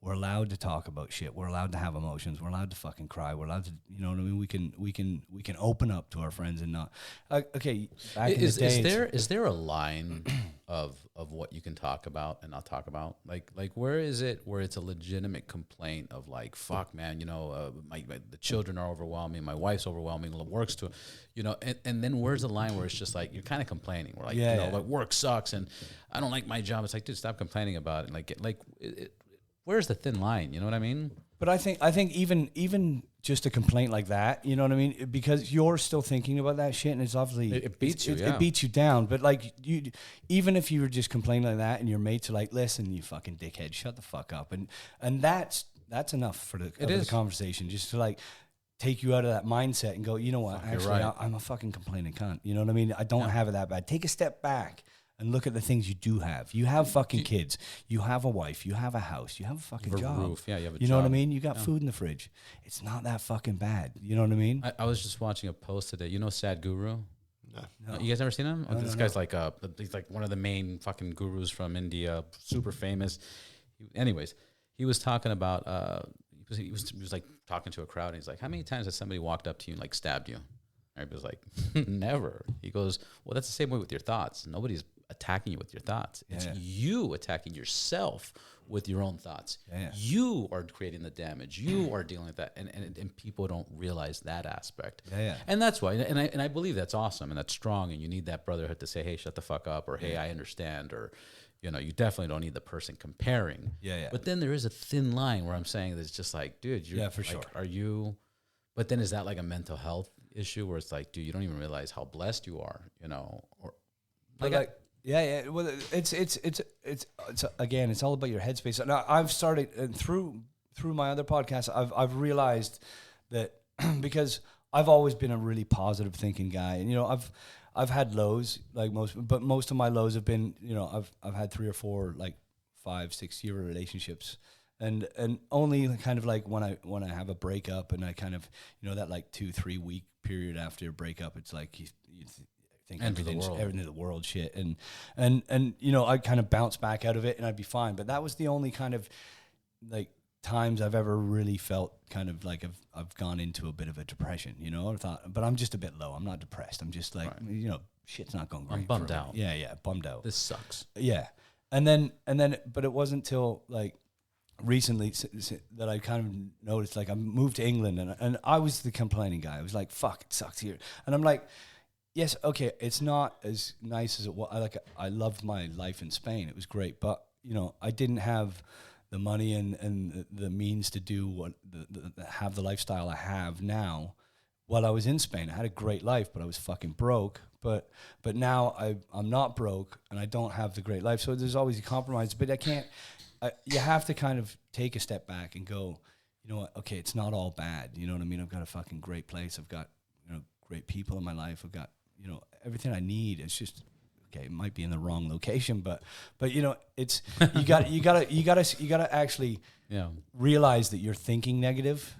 we're allowed to talk about shit. We're allowed to have emotions. We're allowed to fucking cry. We're allowed to, you know what I mean? We can open up to our friends and not. Okay, back in the day, is there a line of what you can talk about and not talk about? Like where is it where it's a legitimate complaint of like, fuck, man, the children are overwhelming, my wife's overwhelming, work's too, and then where's the line where it's just like you're kind of complaining? We're like, like work sucks and I don't like my job. It's like, dude, stop complaining about it. Where's the thin line? You know what I mean? But I think even just a complaint like that, you know what I mean? Because you're still thinking about that shit, and it's obviously it beats you. It beats you down. But like even if you were just complaining like that, and your mates are like, "Listen, you fucking dickhead, shut the fuck up," and that's enough for the conversation, just to like take you out of that mindset and go, you know what? Actually, right. I'm a fucking complaining cunt. You know what I mean? I don't have it that bad. Take a step back and look at the things you do have. You have fucking kids. You have a wife. You have a house. You have a fucking job. Roof. Yeah, you have a job. You know what I mean? You got food in the fridge. It's not that fucking bad. You know what I mean? I was just watching a post today. You know Sad Guru? No. You guys ever seen him? This guy's like he's like one of the main fucking gurus from India, super famous. Anyways, he was talking about he was like talking to a crowd, and he's like, how many times has somebody walked up to you and like stabbed you? Everybody was like, never. He goes, well, that's the same way with your thoughts. Nobody's attacking you with your thoughts. It's you attacking yourself with your own thoughts. You are creating the damage. You are dealing with that, and people don't realize that aspect. And that's why, and I believe that's awesome and that's strong, and you need that brotherhood to say, hey, shut the fuck up, or hey, I understand, or you definitely don't need the person comparing. But then there is a thin line where I'm saying that it's just like, dude, you're for sure. Are you? But then is that like a mental health issue where it's like, dude, you don't even realize how blessed you are, or like. Well, it's again, it's all about your headspace. Now, I've started through my other podcasts. I've realized that because I've always been a really positive thinking guy, and I've had lows like but most of my lows have been, I've had 3 or 4 like 5-6 year relationships, and only kind of like when I have a breakup, and I kind of that like 2-3 week period after a breakup, it's like you think everything in the world shit, and I'd kind of bounce back out of it and I'd be fine. But that was the only kind of like times I've ever really felt kind of like I've gone into a bit of a depression, I thought, but I'm just a bit low. I'm not depressed. I'm just like, shit's not going great. I'm bummed out. Yeah, bummed out. This sucks. Yeah. And then, but it wasn't till like recently that I kind of noticed, like I moved to England, and I was the complaining guy. I was like, fuck, it sucks here. And I'm like, Yes, okay, it's not as nice as it was. I loved my life in Spain. It was great, but you know, I didn't have the money and the means to do what have the lifestyle I have now. While I was in Spain, I had a great life, but I was fucking broke. But now I'm not broke and I don't have the great life. So there's always a compromise. But I can't. You have to kind of take a step back and go, you know what? Okay, it's not all bad. You know what I mean? I've got a fucking great place. I've got, you know, great people in my life. I've got, you know, everything I need. It's just, okay, it might be in the wrong location, but you know, it's you gotta actually realize that you're thinking negative,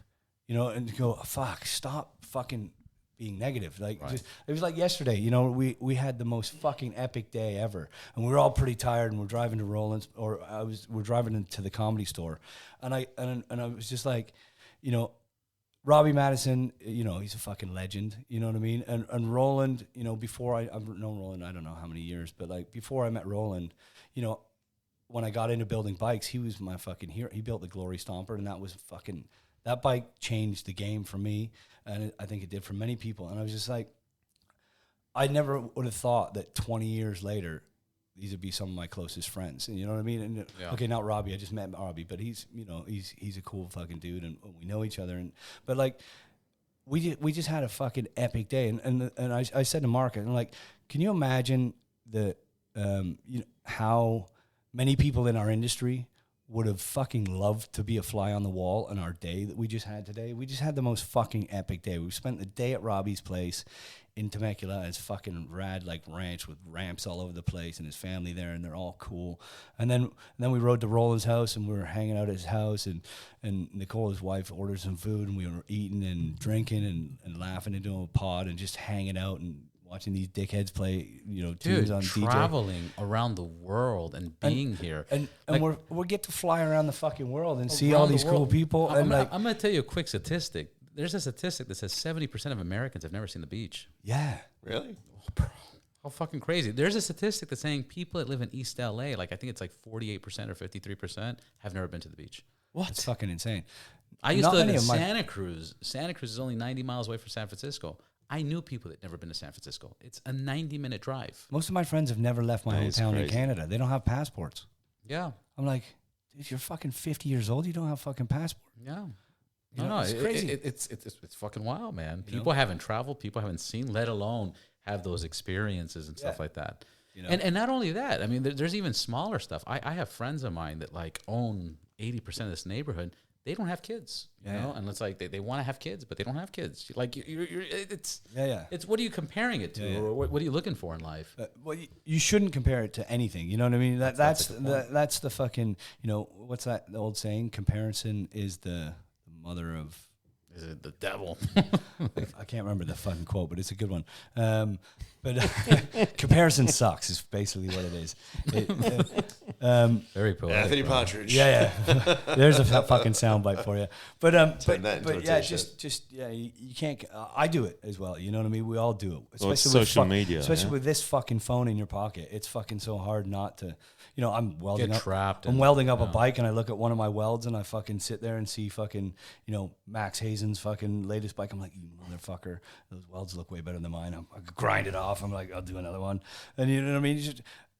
you know, and go, fuck, stop fucking being negative. Like just, it was like yesterday, you know, we had the most fucking epic day ever, and we were all pretty tired, and we're driving to Roland's, we're driving into the Comedy Store, and I was just like, you know, Robbie Madison, you know, he's a fucking legend, you know what I mean? And Roland, you know, before I've known Roland, I don't know how many years, but like before I met Roland, you know, when I got into building bikes, he was my fucking hero. He built the Glory Stomper, and that was fucking, that bike changed the game for me, and I think it did for many people. And I was just like, I never would have thought that 20 years later, these would be some of my closest friends, and you know what I mean. And okay, not Robbie. I just met Robbie, but he's, you know, he's a cool fucking dude, and we know each other. And but like, we just had a fucking epic day. And I said to Mark, and like, can you imagine the you know, how many people in our industry would have fucking loved to be a fly on the wall on our day that we just had today? We just had the most fucking epic day. We spent the day at Robbie's place in Temecula. It's fucking rad, like ranch with ramps all over the place, and his family there, and they're all cool. And then we rode to Roland's house, and we were hanging out at his house, and Nicole, his wife, ordered some food, and we were eating and drinking and laughing into a pod and just hanging out and watching these dickheads play, you know, tunes on traveling around the world and being here. And like, we get to fly around the fucking world and see all these cool people. I'm going to tell you a quick statistic. There's a statistic that says 70% of Americans have never seen the beach. Yeah. Really? Oh, bro, how fucking crazy. There's a statistic that's saying people that live in East LA, like I think it's like 48% or 53%, have never been to the beach. What? It's fucking insane. I used to live in Santa Cruz. Santa Cruz is only 90 miles away from San Francisco. I knew people that never been to San Francisco. It's a 90-minute drive. Most of my friends have never left my hometown in Canada. They don't have passports. Yeah. I'm like, dude, you're fucking 50 years old. You don't have a fucking passport. Yeah. You know, it's crazy. It's fucking wild, man. People haven't traveled. People haven't seen, let alone have those experiences and stuff like that. You know? And not only that, I mean, there's even smaller stuff. I have friends of mine that like own 80% of this neighborhood. They don't have kids, you know, and it's like they want to have kids, but they don't have kids. Like it's what are you comparing it to, or what are you looking for in life? Well, you shouldn't compare it to anything. You know what I mean? That's the fucking, you know, what's that old saying? Comparison is the mother of. Is it the devil? I can't remember the fucking quote, but it's a good one. But comparison sucks is basically what it is. Very poetic. Anthony Partridge. Yeah. There's a fucking soundbite for you. But yeah, just you can't. I do it as well. You know what I mean? We all do it. Especially with social media. Especially with this fucking phone in your pocket. It's fucking so hard not to. You know, I'm welding up. I'm welding up a bike, and I look at one of my welds, and I fucking sit there and see fucking, you know, Max Hazen's fucking latest bike. I'm like, you motherfucker, those welds look way better than mine. I grind it off. I'm like, I'll do another one. And you know what I mean? You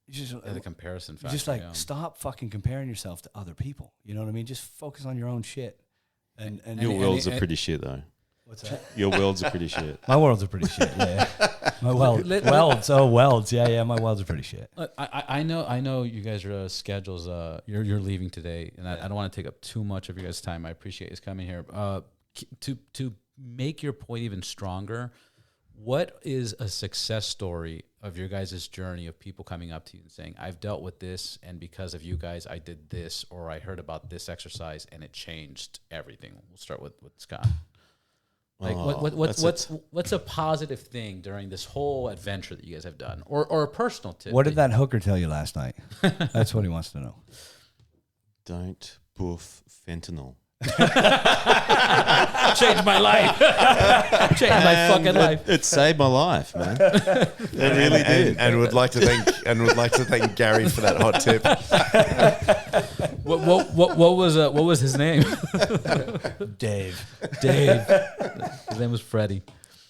just the comparison factor. Just like stop fucking comparing yourself to other people. You know what I mean? Just focus on your own shit. And your welds are pretty shit though. What's that? Your welds are pretty shit. My welds are pretty shit. Yeah. My welds. Oh, welds. Yeah. My welds are pretty shit. I know you guys are schedules. You're leaving today, and I don't want to take up too much of your guys' time. I appreciate you coming here. To make your point even stronger, what is a success story of your guys' journey of people coming up to you and saying, I've dealt with this, and because of you guys, I did this, or I heard about this exercise, and it changed everything? We'll start with Scott. Like what's a positive thing during this whole adventure that you guys have done, or a personal tip? What did that hooker tell you last night? That's what he wants to know. Don't boof fentanyl. Changed my life. Changed my fucking life. It saved my life, man. It really did. And would like to thank Gary for that hot tip. What was his name? Dave. His name was Freddie.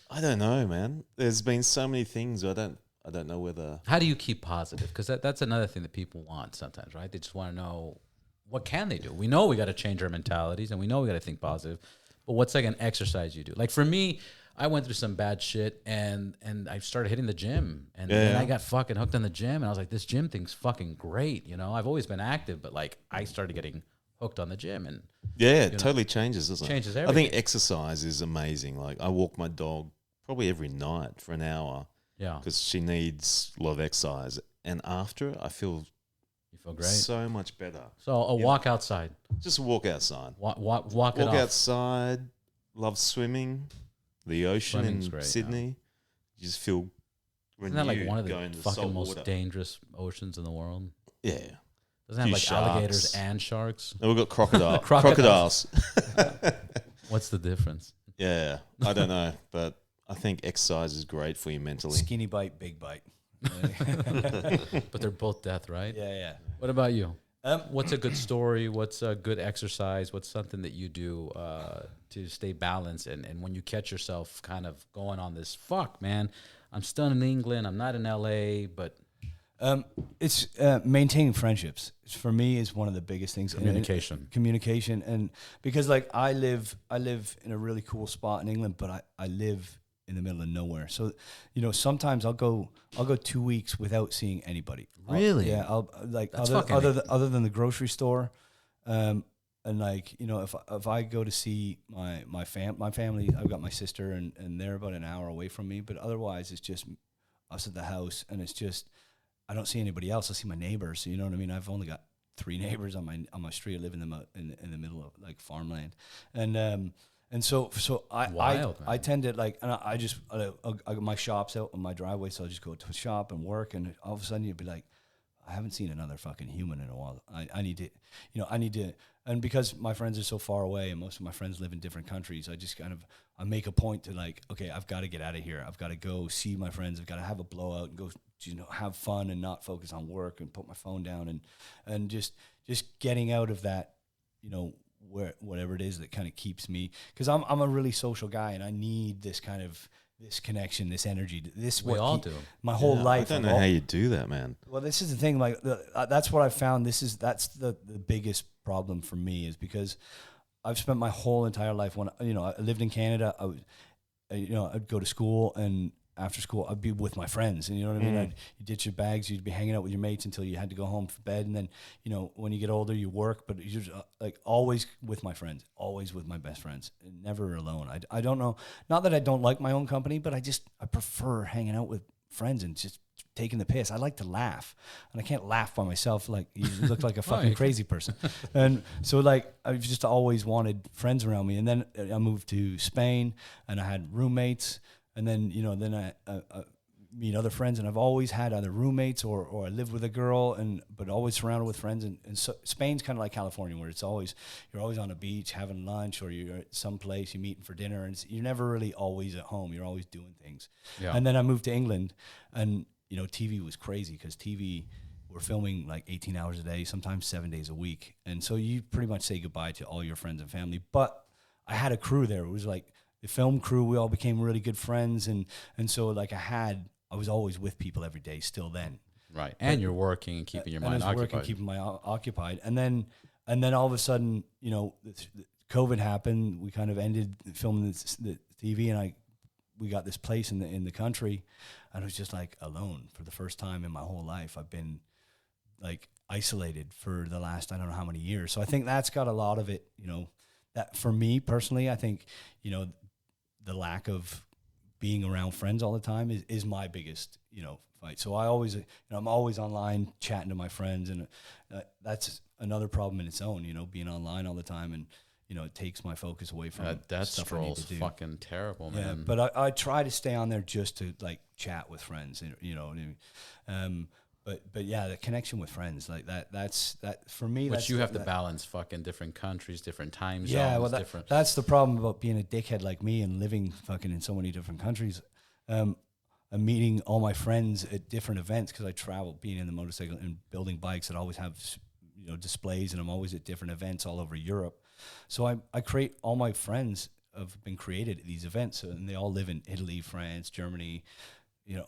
I don't know, man. There's been so many things. I don't know whether. How do you keep positive? Because that's another thing that people want sometimes, right? They just want to know what can they do. We know we got to change our mentalities, and we know we got to think positive. But what's like an exercise you do? Like for me, I went through some bad shit, and I started hitting the gym, and then I got fucking hooked on the gym, and I was like, this gym thing's fucking great. You know, I've always been active, but like I started getting hooked on the gym, and it totally changes, doesn't it? Changes I everything. think exercise is amazing. Like I walk my dog probably every night for an hour. Yeah, because she needs a lot of exercise, and after I feel great, so much better. So a walk outside, just walk outside, walk outside. Love swimming, the ocean Swimming's in great, Sydney. You just feel Isn't that like one of the going to fucking most water. dangerous oceans in the world? Yeah, Doesn't it have like sharks. alligators and sharks? No, we've got crocodiles. Crocodiles. What's the difference? Yeah, I don't know, but I think exercise is great for you mentally. Skinny bite, big bite. But they're both death, right? Yeah. What about you? What's a good story? What's a good exercise? What's something that you do to stay balanced? And when you catch yourself kind of going on this, fuck, man, I'm still in England. I'm not in LA, but it's maintaining friendships. For me, is one of the biggest things. Communication, and because like I live in a really cool spot in England, but I live in the middle of nowhere. So, you know, sometimes I'll go 2 weeks without seeing anybody. Really? I'll like That's other than the grocery store, and like, you know, if I go to see my family, I've got my sister and they're about an hour away from me, but otherwise it's just us at the house, and it's just I don't see anybody else. I see my neighbors. You know what I mean? I've only got 3 neighbors on my street. I live in the middle of like farmland, and so I tend to like, and I just my shop's out on my driveway, so I just go to a shop and work, and all of a sudden you'd be like, I haven't seen another fucking human in a while. I need to, and because my friends are so far away and most of my friends live in different countries, I just kind of, I make a point to like, okay, I've got to get out of here. I've got to go see my friends. I've got to have a blowout and go, you know, have fun and not focus on work and put my phone down and just getting out of that, you know, whatever it is that kind of keeps me, because I'm a really social guy and I need this kind of, this connection, this energy, this we all do. My whole life. I don't know how you do that, man. Well, this is the thing. Like that's what I found. That's the biggest problem for me, is because I've spent my whole entire life when, you know, I lived in Canada. I'd go to school, and after school I'd be with my friends, and you know what I mean. You ditch your bags, you'd be hanging out with your mates until you had to go home for bed, and then, you know, when you get older, you work, but you're just, like always with my friends, always with my best friends, never alone. I don't know, not that I don't like my own company, but I prefer hanging out with friends and just taking the piss. I like to laugh, and I can't laugh by myself. Like, you look like a fucking crazy person. And so like I've just always wanted friends around me. And then I moved to Spain, and I had roommates. And then, you know, then I meet other friends, and I've always had either roommates or I lived with a girl, but always surrounded with friends. And so Spain's kind of like California, where it's always, you're always on a beach having lunch, or you're at some place, you're meeting for dinner, and you're never really always at home. You're always doing things. Yeah. And then I moved to England, and, you know, TV was crazy, because TV, we're filming like 18 hours a day, sometimes 7 days a week. And so you pretty much say goodbye to all your friends and family. But I had a crew there. It was like the film crew. We all became really good friends. And so like I was always with people every day still then. Right. And you're working and keeping your mind occupied. Working, keeping my occupied. And then all of a sudden, you know, COVID happened. We kind of ended filming the TV, and we got this place in the country, and I was just like alone for the first time in my whole life. I've been like isolated for the last, I don't know how many years. So I think that's got a lot of it, you know, that for me personally, I think, you know, the lack of being around friends all the time is my biggest, you know, fight. So I always, you know, I'm always online chatting to my friends, and that's another problem in its own, you know, being online all the time, and, you know, it takes my focus away from that stuff I need to do. Fucking terrible, man. Yeah, but I try to stay on there just to like chat with friends, you know what I mean? But yeah, the connection with friends, like that's for me. But you have to balance fucking different countries, different time zones. Yeah, well, that's the problem about being a dickhead like me and living fucking in so many different countries. I'm meeting all my friends at different events, because I travel, being in the motorcycle and building bikes that always have, you know, displays, and I'm always at different events all over Europe. So I create all my friends have been created at these events, and they all live in Italy, France, Germany,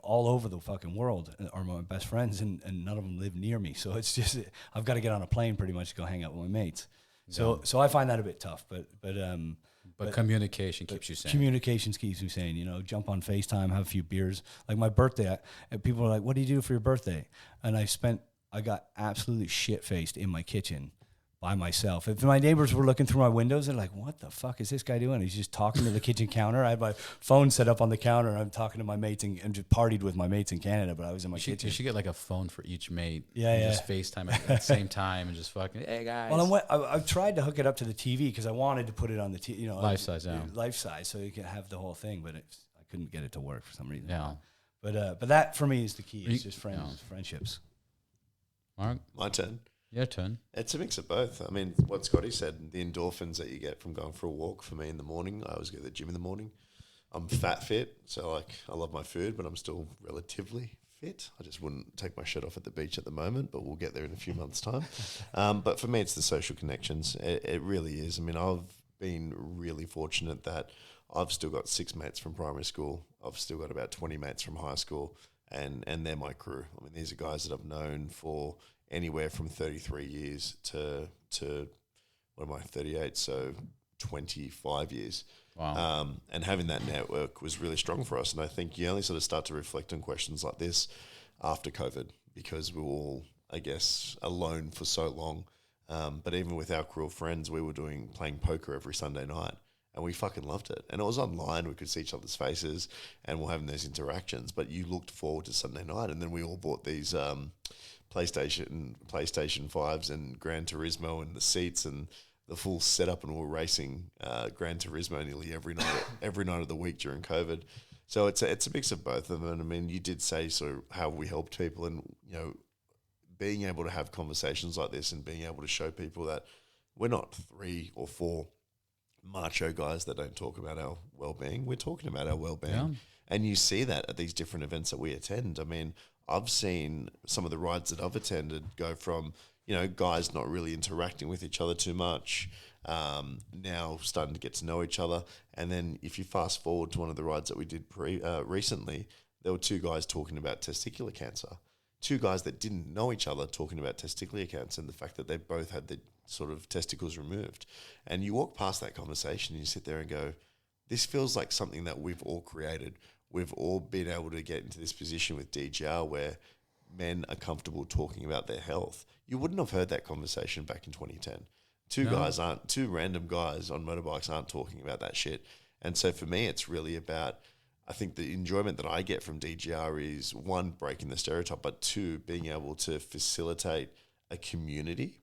all over the fucking world are my best friends, and none of them live near me. So it's just, I've got to get on a plane pretty much to go hang out with my mates. So I find that a bit tough, but communication keeps you sane. Communications keeps me sane. Jump on FaceTime, have a few beers. Like my birthday, and people are like, "What do you do for your birthday?" And I got absolutely shit faced in my kitchen by myself. If my neighbors were looking through my windows, they're like, "What the fuck is this guy doing?" He's just talking to the kitchen counter. I had my phone set up on the counter, and I'm talking to my mates and just partied with my mates in Canada, but I was in my kitchen. You should get like a phone for each mate. Yeah. Just FaceTime at the same time and just fucking, hey guys. Well, I've tried to hook it up to the TV because I wanted to put it on the TV, life size, life size, so you can have the whole thing, but I couldn't get it to work for some reason. Yeah. But that for me is the key. It's just friendships. Mark? My turn. Your turn. It's a mix of both. I mean, what Scotty said, the endorphins that you get from going for a walk for me in the morning. I always go to the gym in the morning. I'm fat fit, so I love my food, but I'm still relatively fit. I just wouldn't take my shirt off at the beach at the moment, but we'll get there in a few months' time. But for me, it's the social connections. It really is. I mean, I've been really fortunate that I've still got 6 mates from primary school. I've still got about 20 mates from high school, and they're my crew. I mean, these are guys that I've known for anywhere from 33 years to what am I, 38, so 25 years. Wow. And having that network was really strong for us. And I think you only sort of start to reflect on questions like this after COVID, because we were all, I guess, alone for so long. But even with our crew of friends, we were playing poker every Sunday night, and we fucking loved it. And it was online. We could see each other's faces, and we're having those interactions. But you looked forward to Sunday night, and then we all bought these PlayStation 5s and Gran Turismo and the seats and the full setup, and we're racing Gran Turismo nearly every night of the week during COVID. So it's a mix of both of them. And I mean, you did say sort of how we helped people, and being able to have conversations like this and being able to show people that we're not 3 or 4 macho guys that don't talk about our well-being. We're talking about our well-being. Yeah. And you see that at these different events that we attend. I mean, I've seen some of the rides that I've attended go from, guys not really interacting with each other too much, now starting to get to know each other. And then if you fast forward to one of the rides that we did recently, there were 2 guys talking about testicular cancer. 2 guys that didn't know each other talking about testicular cancer and the fact that they both had the sort of testicles removed. And you walk past that conversation and you sit there and go, this feels like something that we've all created. We've all been able to get into this position with DGR where men are comfortable talking about their health. You wouldn't have heard that conversation back in 2010. 2 random guys on motorbikes aren't talking about that shit. And so for me, it's really about, I think the enjoyment that I get from DGR is 1, breaking the stereotype, but 2, being able to facilitate a community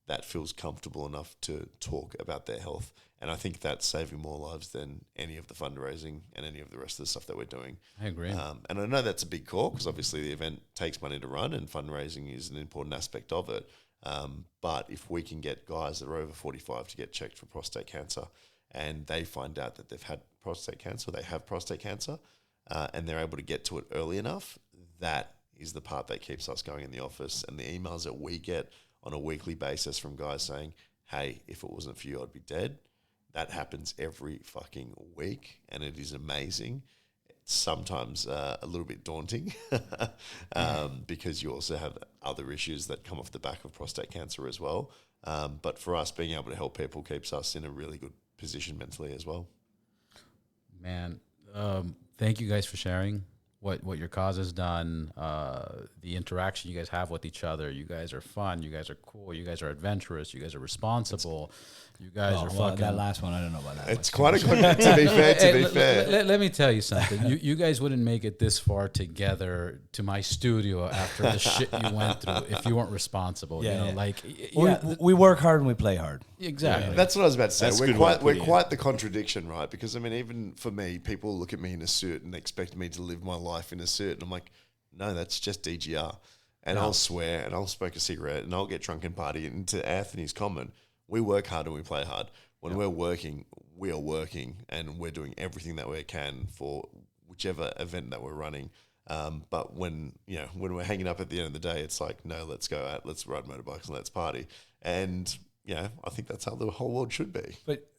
that feels comfortable enough to talk about their health. And I think that's saving more lives than any of the fundraising and any of the rest of the stuff that we're doing. I agree. And I know that's a big call because obviously the event takes money to run and fundraising is an important aspect of it. But if we can get guys that are over 45 to get checked for prostate cancer and they find out that they've had prostate cancer, they have prostate cancer, and they're able to get to it early enough, that is the part that keeps us going in the office. And the emails that we get on a weekly basis from guys saying, hey, if it wasn't for you, I'd be dead. That happens every fucking week, and it is amazing. It's sometimes a little bit daunting because you also have other issues that come off the back of prostate cancer as well. But for us, being able to help people keeps us in a really good position mentally as well. Man, thank you guys for sharing what your cause has done, the interaction you guys have with each other. You guys are fun. You guys are cool. You guys are adventurous. You guys are responsible. You guys are fucking... That last one, I don't know about that. It's quite a good... to be fair. Let me tell you something. You guys wouldn't make it this far together to my studio after the shit you went through if you weren't responsible. We work hard and we play hard. Exactly. Yeah. That's what I was about to say. That's We're quite the contradiction, right? Because, I mean, even for me, people look at me in a suit and expect me to live my life in a suit. And I'm like, no, that's just DGR. And I'll swear and I'll smoke a cigarette and I'll get drunk and party. And to Anthony's comment, we work hard and we play hard. When we're working, we are working and we're doing everything that we can for whichever event that we're running. But when we're hanging up at the end of the day, it's like, no, let's go out, let's ride motorbikes and let's party. And, I think that's how the whole world should be. But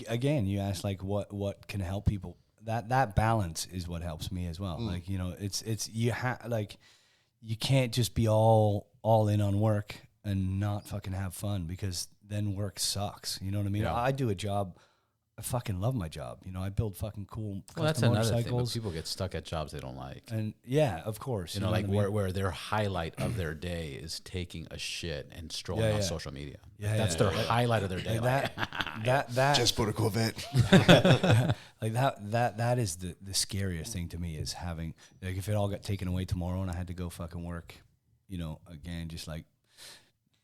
again, you asked like what can help people. That balance is what helps me as well. Like, you know, it's you you can't just be all in on work and not fucking have fun, because then work sucks. You know what I mean? Yeah. I do a job. I fucking love my job. You know, I build fucking cool Well, that's custom another thing. But motorcycles. people get stuck at jobs they don't like. And yeah, of course. You know, what like I mean? where their highlight of their day is taking a shit and strolling Yeah, on yeah. social media. Yeah, That's yeah, their yeah. highlight of their day. Like Like, that Just bought a Corvette. like that is the scariest thing to me, is having, like, if it all got taken away tomorrow and I had to go fucking work, you know, again, just like,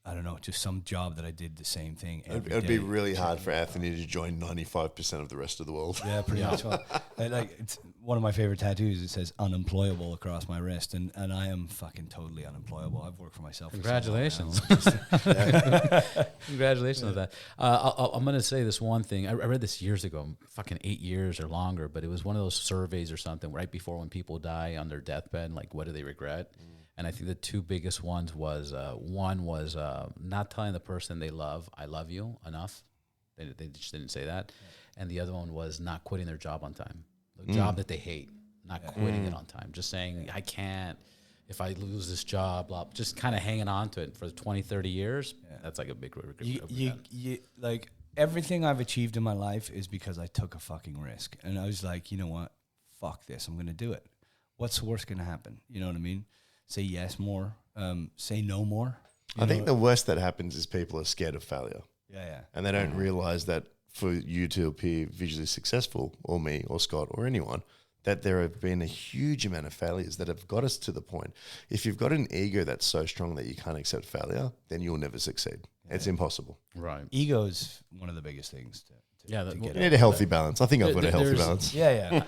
I don't know, just some job that I did the same thing every It'd be day. really hard for Anthony to join 95% of the rest of the world. Yeah, pretty much. Well, like, it's one of my favorite tattoos. It says "unemployable" across my wrist, and I am fucking totally unemployable. I've worked for myself. Congratulations. For so long now. Congratulations on that. I'm going to say this one thing. I read this years ago, fucking 8 years or longer, but it was one of those surveys or something right before when people die on their deathbed, like, what do they regret? And I think the two biggest ones was, one was not telling the person they love, I love you, enough. They just didn't say that. Yeah. And the other one was not quitting their job on time. The job that they hate, not quitting it on time. Just saying, I can't, if I lose this job, blah, just kind of hanging on to it for 20, 30 years. Yeah. That's like a big regret. You like, everything I've achieved in my life is because I took a fucking risk. And I was like, you know what? Fuck this. I'm going to do it. What's the worst going to happen? You know what I mean? Say yes more, say no more. I think the worst that happens is people are scared of failure. Yeah. And they don't realize that for you to appear visually successful, or me, or Scott, or anyone, that there have been a huge amount of failures that have got us to the point. If you've got an ego that's so strong that you can't accept failure, then you'll never succeed. Yeah. It's impossible. Right. Ego's one of the biggest things to get you need a healthy balance. I think I've got a healthy balance. Yeah.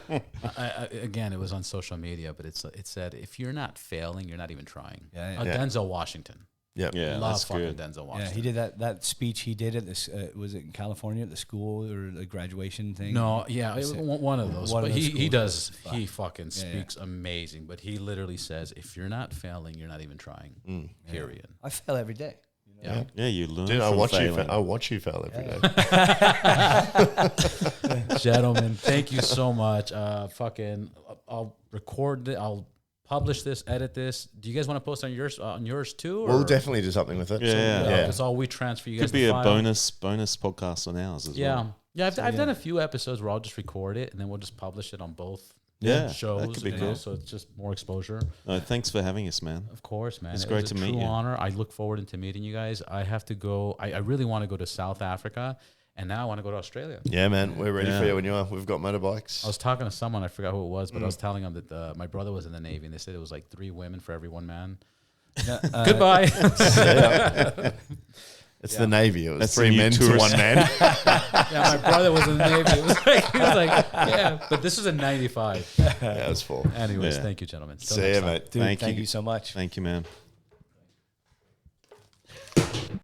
Again, it was on social media, but it said, if you're not failing, you're not even trying. Yeah. Denzel Washington. Yep. Yeah, Love that's fucking good. Denzel Washington. Yeah, he did that speech he did at this, was it in California at the school or the graduation thing? No, yeah, one of those. But he does. schools. He fucking speaks amazing. But he literally says, if you're not failing, you're not even trying. Period. I fail every day. Yeah. Yeah, you learn. Dude, from I failing. watch you fail every day. Gentlemen, thank you so much. I'll record it. I'll publish this, edit this. Do you guys want to post on yours too? Or? We'll definitely do something with it. Yeah. It's all we transfer you guys. Could be the a file. bonus podcast on ours as well. Yeah. I've done a few episodes where I'll just record it and then we'll just publish it on both shows. that could be cool. So it's just more exposure. Thanks for having us, man. Of course, man. It's It great was to a meet true you. honor. I look forward to meeting you guys. I have to go. I really want to go to South Africa, and now I want to go to Australia. Yeah, man. We're ready for you when you are. We've got motorbikes. I was talking to someone, I forgot who it was, but I was telling them that my brother was in the Navy, and they said it was like 3 women for every 1 man. Goodbye. It's the Navy. It was That's 3 the new men to tourist. 1 man. Yeah, my brother was in the Navy. He was like, yeah, but this was in 95. Yeah, it was full. Anyways, Yeah. thank you, gentlemen. Till See next you, time. mate. Dude, Thank thank you. you so much. Thank you, man.